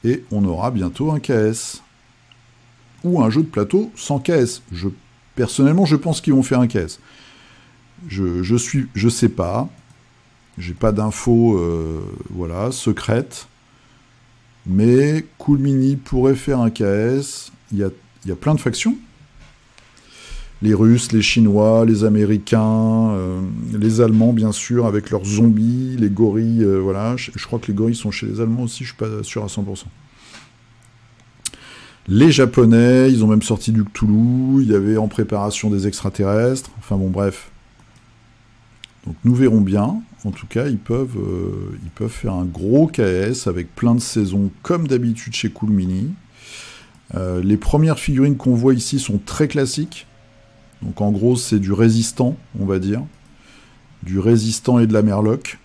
Et on aura bientôt un KS. Ou un jeu de plateau sans KS. Personnellement, je pense qu'ils vont faire un KS. Je sais pas. J'ai pas d'infos, voilà, secrètes. Mais Cool Mini pourrait faire un KS. Il y a plein de factions. Les Russes, les Chinois, les Américains, les Allemands, bien sûr, avec leurs zombies, les gorilles, voilà. Je crois que les gorilles sont chez les Allemands aussi, je suis pas sûr à 100%. Les Japonais, ils ont même sorti du Cthulhu, il y avait en préparation des extraterrestres, enfin bon, bref. Donc nous verrons bien. En tout cas, ils peuvent faire un gros KS avec plein de saisons, comme d'habitude chez Cool Mini. Les premières figurines qu'on voit ici sont très classiques. Donc en gros, c'est du résistant, on va dire. Du résistant et de la merloc.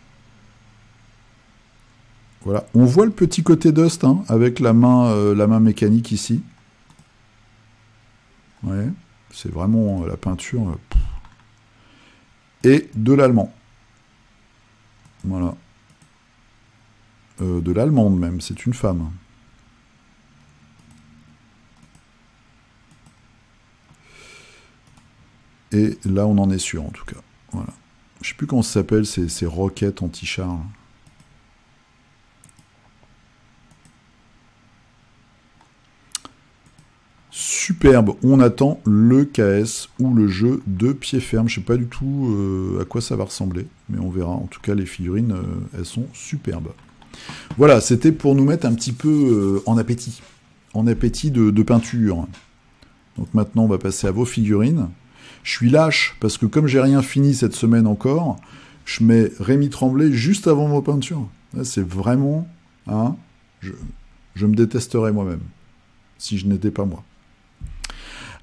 Voilà. On voit le petit côté Dust, hein, avec la main mécanique ici. Ouais. C'est vraiment la peinture. Et de l'allemand. Voilà. De l'allemande même, c'est une femme. Et là, on en est sûr, en tout cas. Voilà. Je sais plus comment ça s'appelle, ces roquettes anti-char. Superbe. On attend le KS ou le jeu de pied ferme. Je sais pas du tout à quoi ça va ressembler, mais on verra. En tout cas, les figurines, elles sont superbes. Voilà, c'était pour nous mettre un petit peu en appétit. En appétit de peinture. Donc maintenant, on va passer à vos figurines. Je suis lâche, parce que comme j'ai rien fini cette semaine encore, je mets Rémi Tremblay juste avant vos peintures. Là, c'est vraiment... Hein, je me détesterais moi-même, si je n'étais pas moi.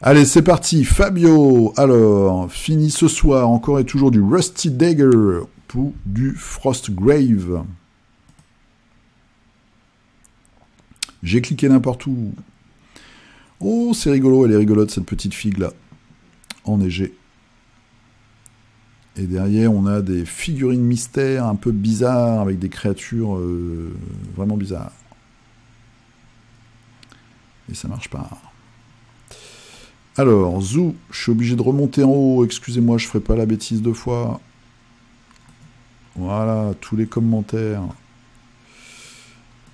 Allez, c'est parti. Fabio, alors, fini ce soir, encore et toujours du Rusty Dagger pour du Frostgrave. J'ai cliqué n'importe où. Oh, c'est rigolo, elle est rigolote, cette petite figue-là. Enneigée. Et derrière, on a des figurines mystères un peu bizarres, avec des créatures vraiment bizarres. Et ça marche pas. Alors, Zou, je suis obligé de remonter en haut. Excusez-moi, je ferai pas la bêtise deux fois. Voilà, tous les commentaires.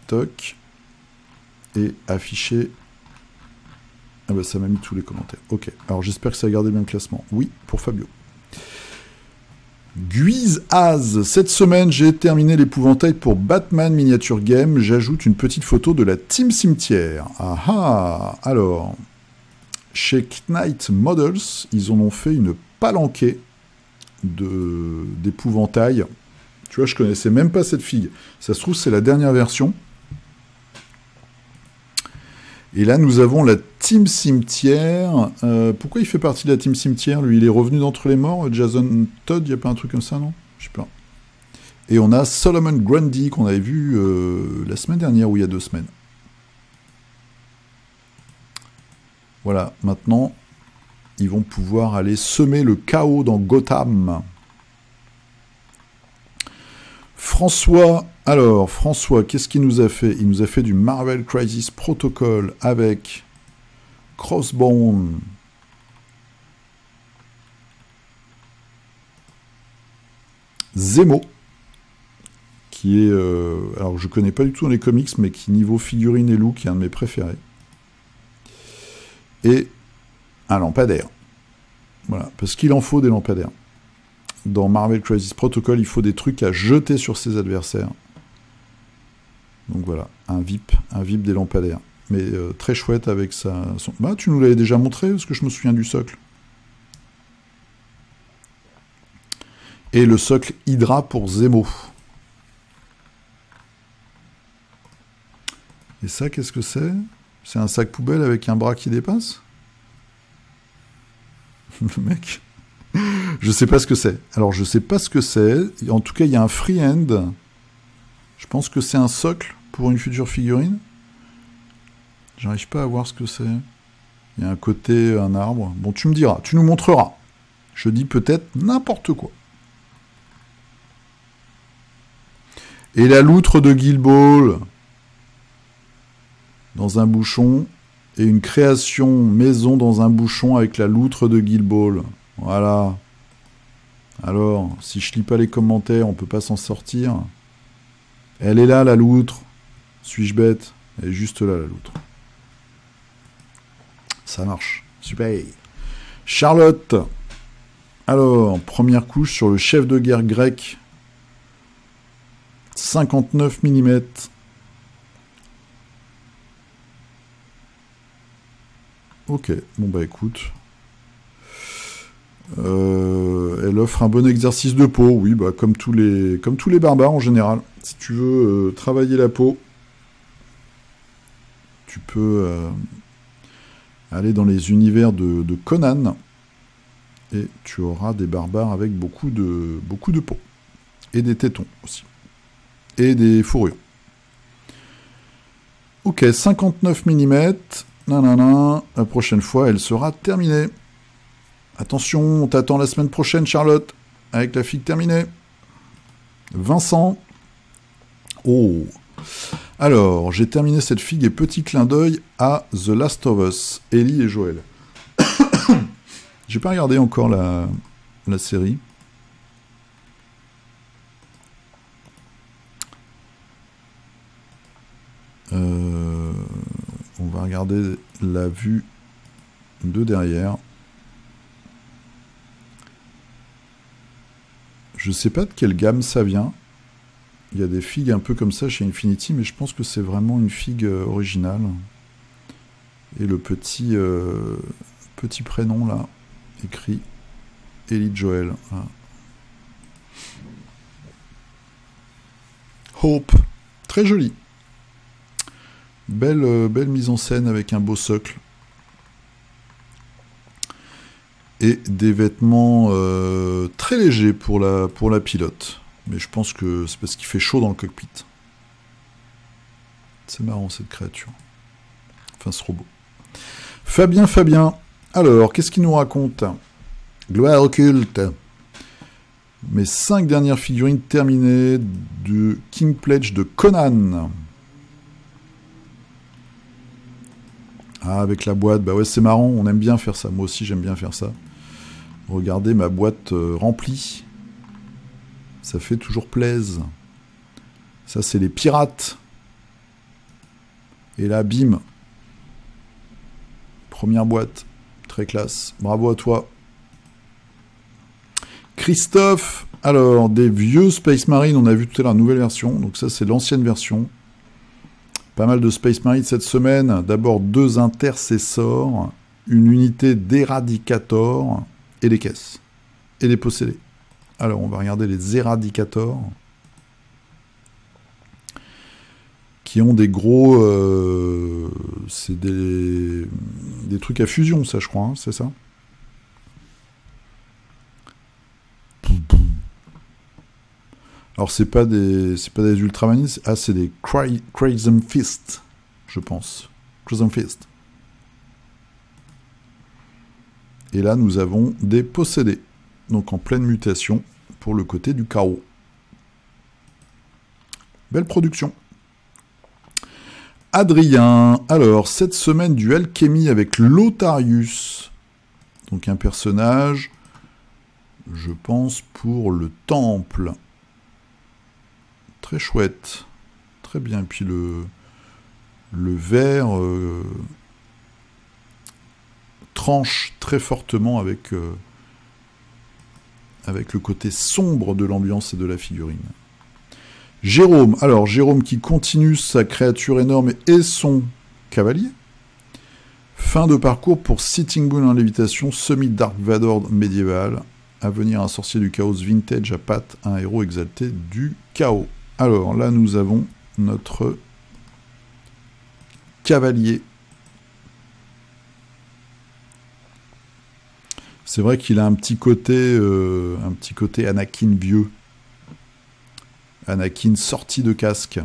Toc. Et afficher. Ah bah ça m'a mis tous les commentaires. Ok, alors j'espère que ça a gardé bien le classement. Oui, pour Fabio. Guise Az. Cette semaine, j'ai terminé l'épouvantail pour Batman Miniature Game. J'ajoute une petite photo de la Team Cimetière. Ah ah. Alors, chez Knight Models, ils en ont fait une palanquée d'épouvantail. Tu vois, je connaissais même pas cette figue. Ça se trouve, c'est la dernière version. Et là, nous avons la Team Cimetière. Pourquoi il fait partie de la Team Cimetière, lui? Il est revenu d'entre les morts. Jason Todd, il n'y a pas un truc comme ça, non? Je sais pas. Et on a Solomon Grundy, qu'on avait vu la semaine dernière, ou il y a 2 semaines. Voilà, maintenant, ils vont pouvoir aller semer le chaos dans Gotham. François, alors, François, qu'est-ce qu'il nous a fait? Il nous a fait du Marvel Crisis Protocol avec Crossbone. Zemo, qui est... alors, je connais pas du tout les comics, mais qui, niveau figurine et look, est un de mes préférés. Et un lampadaire. Voilà, parce qu'il en faut des lampadaires. Dans Marvel Crisis Protocol, il faut des trucs à jeter sur ses adversaires. Donc voilà, un VIP des lampadaires. Mais très chouette avec sa... Bah, tu nous l'avais déjà montré, parce que je me souviens du socle. Et le socle Hydra pour Zemo. Et ça, qu'est-ce que c'est? C'est un sac poubelle avec un bras qui dépasse? Le mec... Je sais pas ce que c'est. Alors, je sais pas ce que c'est. En tout cas, il y a un freehand. Je pense que c'est un socle pour une future figurine. J'arrive pas à voir ce que c'est. Il y a un côté, un arbre. Bon, tu me diras, tu nous montreras. Je dis peut-être n'importe quoi. Et la loutre de Guilball dans un bouchon. Et une création maison dans un bouchon avec la loutre de Guilball. Voilà. Alors, si je lis pas les commentaires, on peut pas s'en sortir. Elle est là, la loutre. Suis-je bête? Elle est juste là, la loutre. Ça marche. Super. Charlotte. Alors, première couche sur le chef de guerre grec. 59 mm. Ok, bon bah écoute. elle offre un bon exercice de peau, oui, bah, comme tous les barbares en général. Si tu veux travailler la peau, tu peux aller dans les univers de Conan, et tu auras des barbares avec beaucoup de peau. Et des tétons aussi. Et des fourrures. Ok, 59 mm. Nanana. La prochaine fois, elle sera terminée. Attention, on t'attend la semaine prochaine, Charlotte, avec la figue terminée. Vincent. Oh. Alors, j'ai terminé cette figue et petit clin d'œil à The Last of Us, Ellie et Joël. J'ai pas regardé encore la série. On va regarder la vue de derrière. Je sais pas de quelle gamme ça vient. Il y a des figues un peu comme ça chez Infinity, mais je pense que c'est vraiment une figue originale. Et le petit prénom là, écrit Ellie Joel. Voilà. Hope. Très joli. Belle mise en scène avec un beau socle. Et des vêtements très légers pour la pilote. Mais je pense que c'est parce qu'il fait chaud dans le cockpit. C'est marrant cette créature. Enfin ce robot. Fabien. Alors, qu'est-ce qu'il nous raconte? Gloire occulte. Mes 5 dernières figurines terminées de King Pledge de Conan. Ah, avec la boîte, bah ouais, c'est marrant, on aime bien faire ça. Moi aussi, j'aime bien faire ça. Regardez ma boîte remplie. Ça fait toujours plaisir. Ça, c'est les pirates. Et là, bim. Première boîte. Très classe. Bravo à toi. Christophe. Alors, des vieux Space Marine. On a vu tout à l'heure la nouvelle version. Donc ça, c'est l'ancienne version. Pas mal de Space Marine cette semaine. D'abord 2 intercessors. Une unité d'éradicator. Et des caisses. Et des possédés. Alors, on va regarder les éradicators. Qui ont des gros... c'est des trucs à fusion, ça, je crois. Hein, c'est ça? Alors, c'est pas des Ultramarines. Ah, c'est des Crimson Fist, je pense. Crimson Fist. Et là, nous avons des possédés. Donc, en pleine mutation pour le côté du chaos. Belle production. Adrien. Alors, cette semaine du Alchemy avec Lotharius. Donc, un personnage, je pense, pour le temple. Très chouette. Très bien. Et puis, le vert tranche très fortement avec le côté sombre de l'ambiance et de la figurine. Jérôme. Alors, Jérôme qui continue sa créature énorme et son cavalier. Fin de parcours pour Sitting Bull en lévitation, semi-Dark Vador médiéval. À venir un sorcier du chaos vintage à pattes, un héros exalté du chaos. Alors, là, nous avons notre cavalier. C'est vrai qu'il a un petit côté Anakin vieux. Anakin sorti de casque.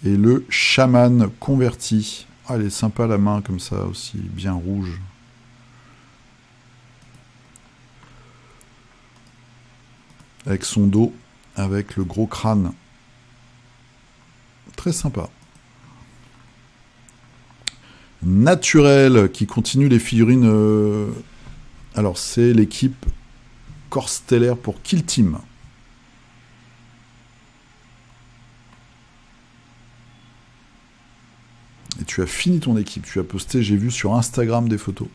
Et le chaman converti. Ah, elle est sympa la main comme ça aussi, bien rouge. Avec son dos, avec le gros crâne. Très sympa. Naturel, qui continue les figurines. Alors, c'est l'équipe Corps Stellaire pour Kill Team. Et tu as fini ton équipe. Tu as posté, j'ai vu sur Instagram des photos.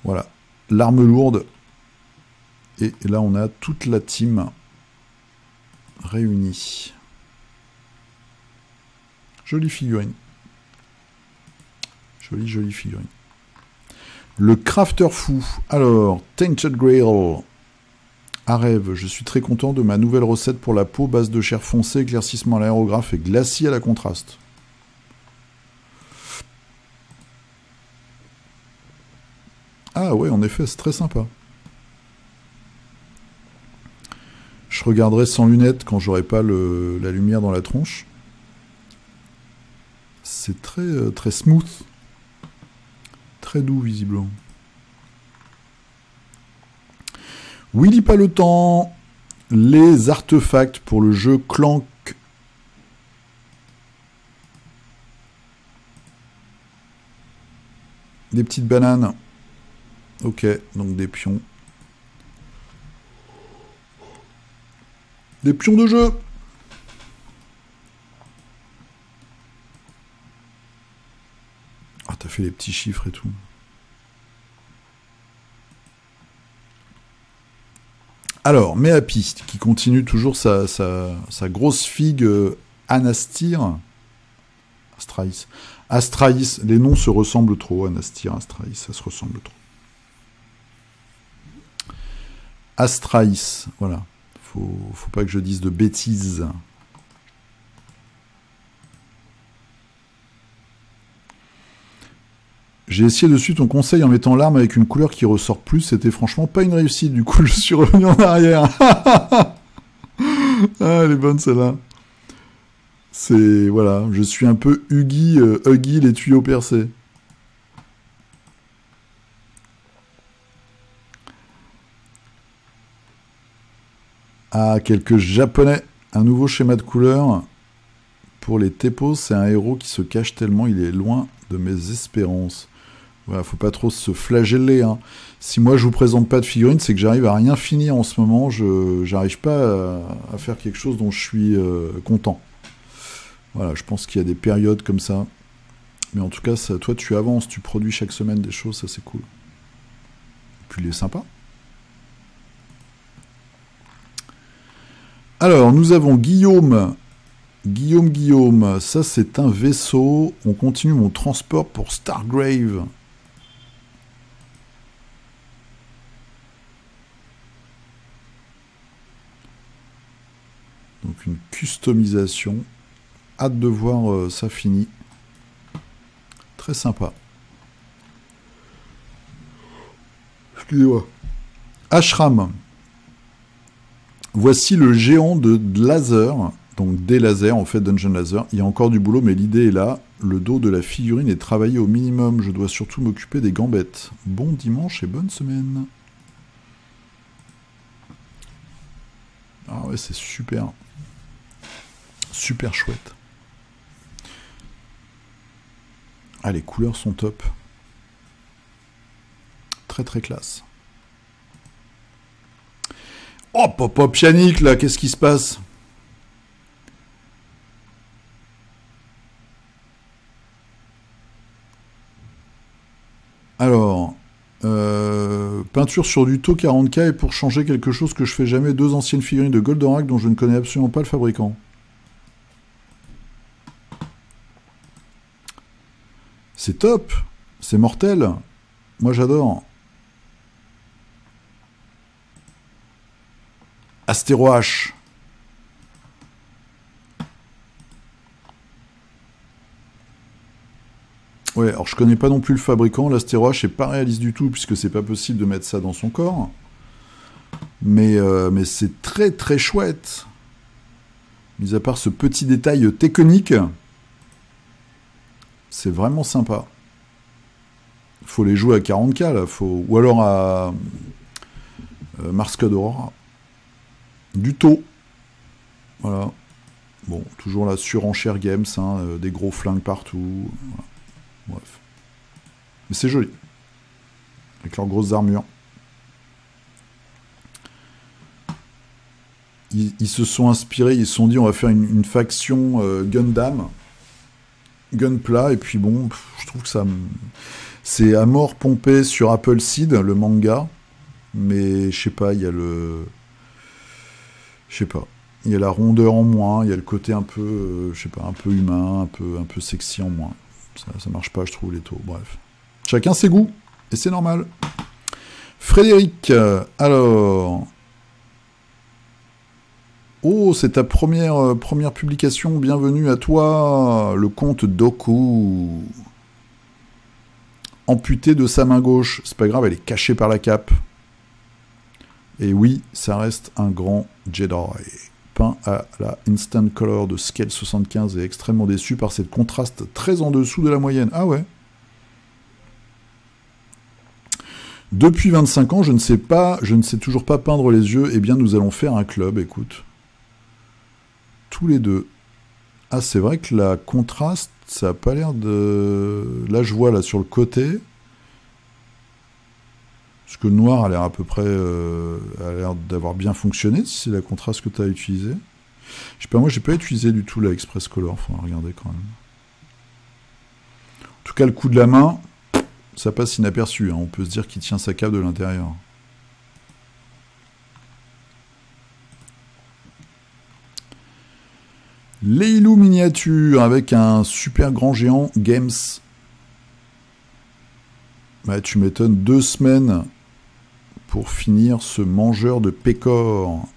Voilà. L'arme lourde. Et là, on a toute la team réunie. Jolie figurine. Jolie figurine. Le crafter fou. Alors, Tainted Grail. À rêve, je suis très content de ma nouvelle recette pour la peau, base de chair foncée, éclaircissement à l'aérographe et glacis à la contraste. Ah ouais, en effet, c'est très sympa. Je regarderai sans lunettes quand j'aurai pas la lumière dans la tronche. C'est très, très smooth. Très doux, visiblement. Willy pas le temps. Les artefacts pour le jeu Clank. Des petites bananes. Ok, donc des pions. Des pions de jeu. Ah, t'as fait les petits chiffres et tout. Alors, Meapi, qui continue toujours sa grosse figue Anastir. Astraïs. Astraïs, les noms se ressemblent trop. Anastir, Astraïs, ça se ressemble trop. Astraïs, voilà. Faut pas que je dise de bêtises. J'ai essayé de suivre ton conseil en mettant l'arme avec une couleur qui ressort plus. C'était franchement pas une réussite. Du coup, je suis revenu en arrière. Ah, elle est bonne celle-là. C'est... Voilà. Je suis un peu Huggy les tuyaux percés. Ah, quelques japonais. Un nouveau schéma de couleur. Pour les Tepos, c'est un héros qui se cache tellement il est loin de mes espérances. Voilà, faut pas trop se flageller. Hein. Si moi je vous présente pas de figurines, c'est que j'arrive à rien finir en ce moment. J'arrive pas à faire quelque chose dont je suis content. Voilà, je pense qu'il y a des périodes comme ça. Mais en tout cas, ça, toi tu avances, tu produis chaque semaine des choses, ça c'est cool. Puis il est sympa. Alors, nous avons Guillaume. Guillaume, ça c'est un vaisseau. On continue mon transport pour Stargrave. Donc une customisation. Hâte de voir ça fini. Très sympa. Excusez-moi. Ashram. Voici le géant de laser. Donc des lasers, en fait, Dungeon Laser. Il y a encore du boulot, mais l'idée est là. Le dos de la figurine est travaillé au minimum. Je dois surtout m'occuper des gambettes. Bon dimanche et bonne semaine. Ah ouais, c'est super. Super chouette. Ah, les couleurs sont top. Très très classe. Oh, pop-up Yannick, là, qu'est-ce qui se passe ? Alors, peinture sur du taux 40K et pour changer quelque chose que je fais jamais, 2 anciennes figurines de Goldorak dont je ne connais absolument pas le fabricant. C'est top, c'est mortel. Moi j'adore. Astéro H. Ouais, alors je connais pas non plus le fabricant, l'Astéro H est pas réaliste du tout, puisque c'est pas possible de mettre ça dans son corps. Mais c'est très très chouette. Mis à part ce petit détail technique, c'est vraiment sympa. Faut les jouer à 40K là, ou alors à Mars Code Aurora. Du taux. Voilà. Bon, toujours la surenchère games, hein, des gros flingues partout. Voilà. Bref. Mais c'est joli. Avec leurs grosses armures. Ils se sont inspirés, ils se sont dit on va faire une faction Gundam. Gunpla, et puis bon, je trouve que ça... C'est à mort pompé sur Apple Seed, le manga. Mais je sais pas, il y a le... Je sais pas. Il y a la rondeur en moins, il y a le côté un peu, je sais pas, un peu humain, un peu sexy en moins. Ça marche pas, je trouve, les taux. Bref. Chacun ses goûts, et c'est normal. Frédéric, alors... Oh, c'est ta première publication, bienvenue à toi, le compte Doku. Amputé de sa main gauche, c'est pas grave, elle est cachée par la cape. Et oui, ça reste un grand Jedi. Peint à la Instant Color de Scale 75 et extrêmement déçu par cette contraste très en dessous de la moyenne. Ah ouais. Depuis 25 ans, je ne sais toujours pas peindre les yeux. Eh bien, nous allons faire un club, écoute. Tous les deux. Ah, c'est vrai que la contraste, ça a pas l'air de... Là, je vois, là, sur le côté... Parce que le noir a l'air à peu près... a l'air d'avoir bien fonctionné, si c'est la contraste que tu as utilisé. Je sais pas, moi, j'ai pas utilisé du tout la Express Color. Faut regarder quand même. En tout cas, le coup de la main, ça passe inaperçu. Hein. On peut se dire qu'il tient sa cape de l'intérieur. Leilou miniature avec un super grand géant Games. Bah, tu m'étonnes, 2 semaines pour finir ce mangeur de pécor.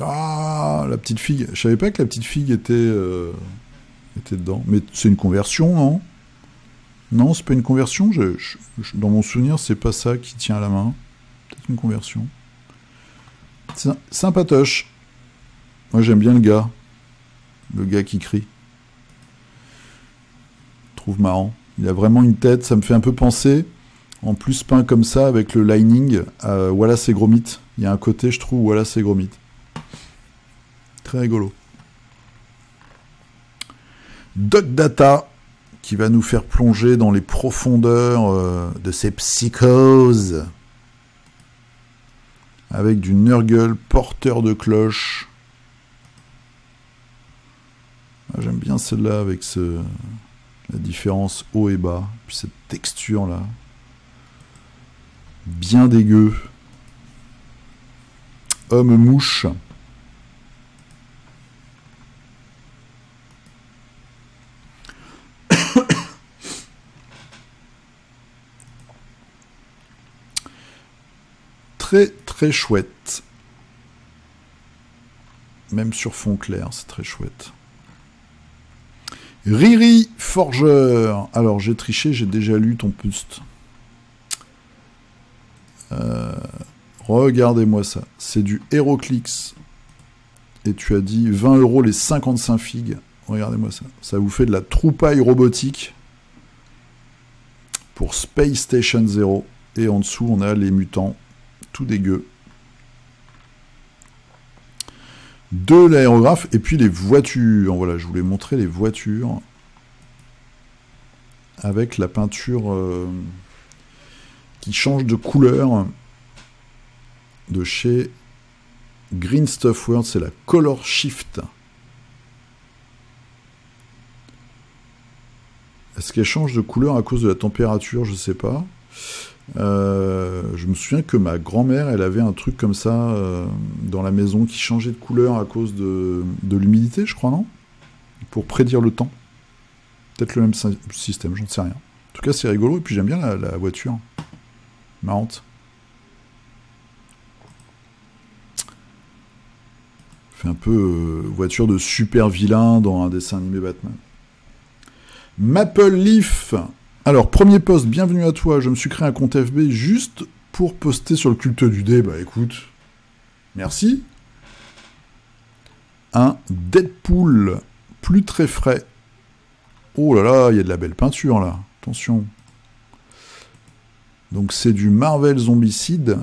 Ah, la petite figue. Je savais pas que la petite figue était dedans. Mais c'est une conversion, non? Non, c'est pas une conversion. Dans mon souvenir, c'est pas ça qui tient à la main. Peut-être une conversion. Sympatoche. Moi, j'aime bien le gars. Le gars qui crie. Je trouve marrant. Il a vraiment une tête, ça me fait un peu penser, en plus peint comme ça, avec le lining, à Wallace et Gromit. Il y a un côté, je trouve, Wallace et Gromit. Très rigolo. Doc Data, qui va nous faire plonger dans les profondeurs de ces psychoses, avec du Nurgle porteur de cloche. Ah, j'aime bien celle-là, avec la différence haut et bas, puis cette texture là, bien dégueu. Homme mouche. Très très chouette. Même sur fond clair, c'est très chouette. Riri Forgeur. Alors, j'ai triché, j'ai déjà lu ton post. Regardez-moi ça. C'est du HeroClix. Et tu as dit 20 € les 55 figues. Regardez-moi ça. Ça vous fait de la troupaille robotique pour Space Station 0. Et en dessous, on a les mutants. Tout dégueu. De l'aérographe et puis les voitures. Voilà, je voulais montrer les voitures avec la peinture qui change de couleur de chez Green Stuff World, c'est la Color Shift. Est-ce qu'elle change de couleur à cause de la température? Je sais pas. Je me souviens que ma grand-mère, elle avait un truc comme ça dans la maison qui changeait de couleur à cause de l'humidité, je crois, non? Pour prédire le temps. Peut-être le même système, j'en sais rien. En tout cas, c'est rigolo, et puis j'aime bien la voiture. Marrante. Fait un peu voiture de super vilain dans un dessin animé Batman. Maple Leaf. Alors, premier post, bienvenue à toi. Je me suis créé un compte FB juste pour poster sur le culte du dé. Bah écoute, merci. Un Deadpool plus très frais. Oh là là, il y a de la belle peinture là. Attention. Donc c'est du Marvel Zombicide.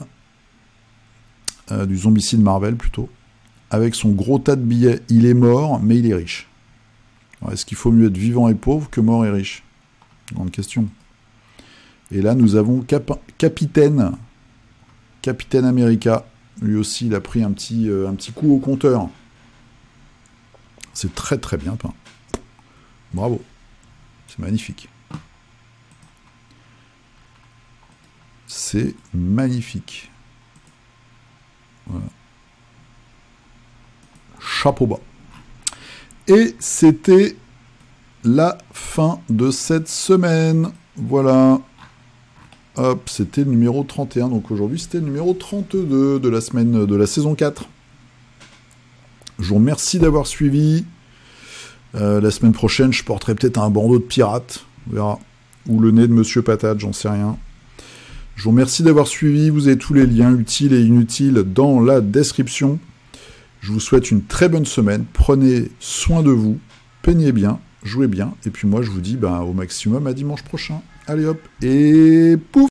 Du Zombicide Marvel plutôt. Avec son gros tas de billets. Il est mort, mais il est riche. Est-ce qu'il faut mieux être vivant et pauvre que mort et riche? Grande question. Et là, nous avons Capitaine America. Lui aussi, il a pris un petit coup au compteur. C'est très très bien peint. Bravo. C'est magnifique. C'est magnifique. Voilà. Chapeau bas. Et c'était la fin de cette semaine. Voilà. Hop, c'était le numéro 31. Donc aujourd'hui, c'était le numéro 32 de la semaine de la saison 4. Je vous remercie d'avoir suivi. La semaine prochaine, je porterai peut-être un bandeau de pirate. On verra. Ou le nez de Monsieur Patate, j'en sais rien. Je vous remercie d'avoir suivi. Vous avez tous les liens utiles et inutiles dans la description. Je vous souhaite une très bonne semaine. Prenez soin de vous. Peignez bien. Jouez bien. Et puis moi, je vous dis au maximum à dimanche prochain. Allez hop. Et pouf!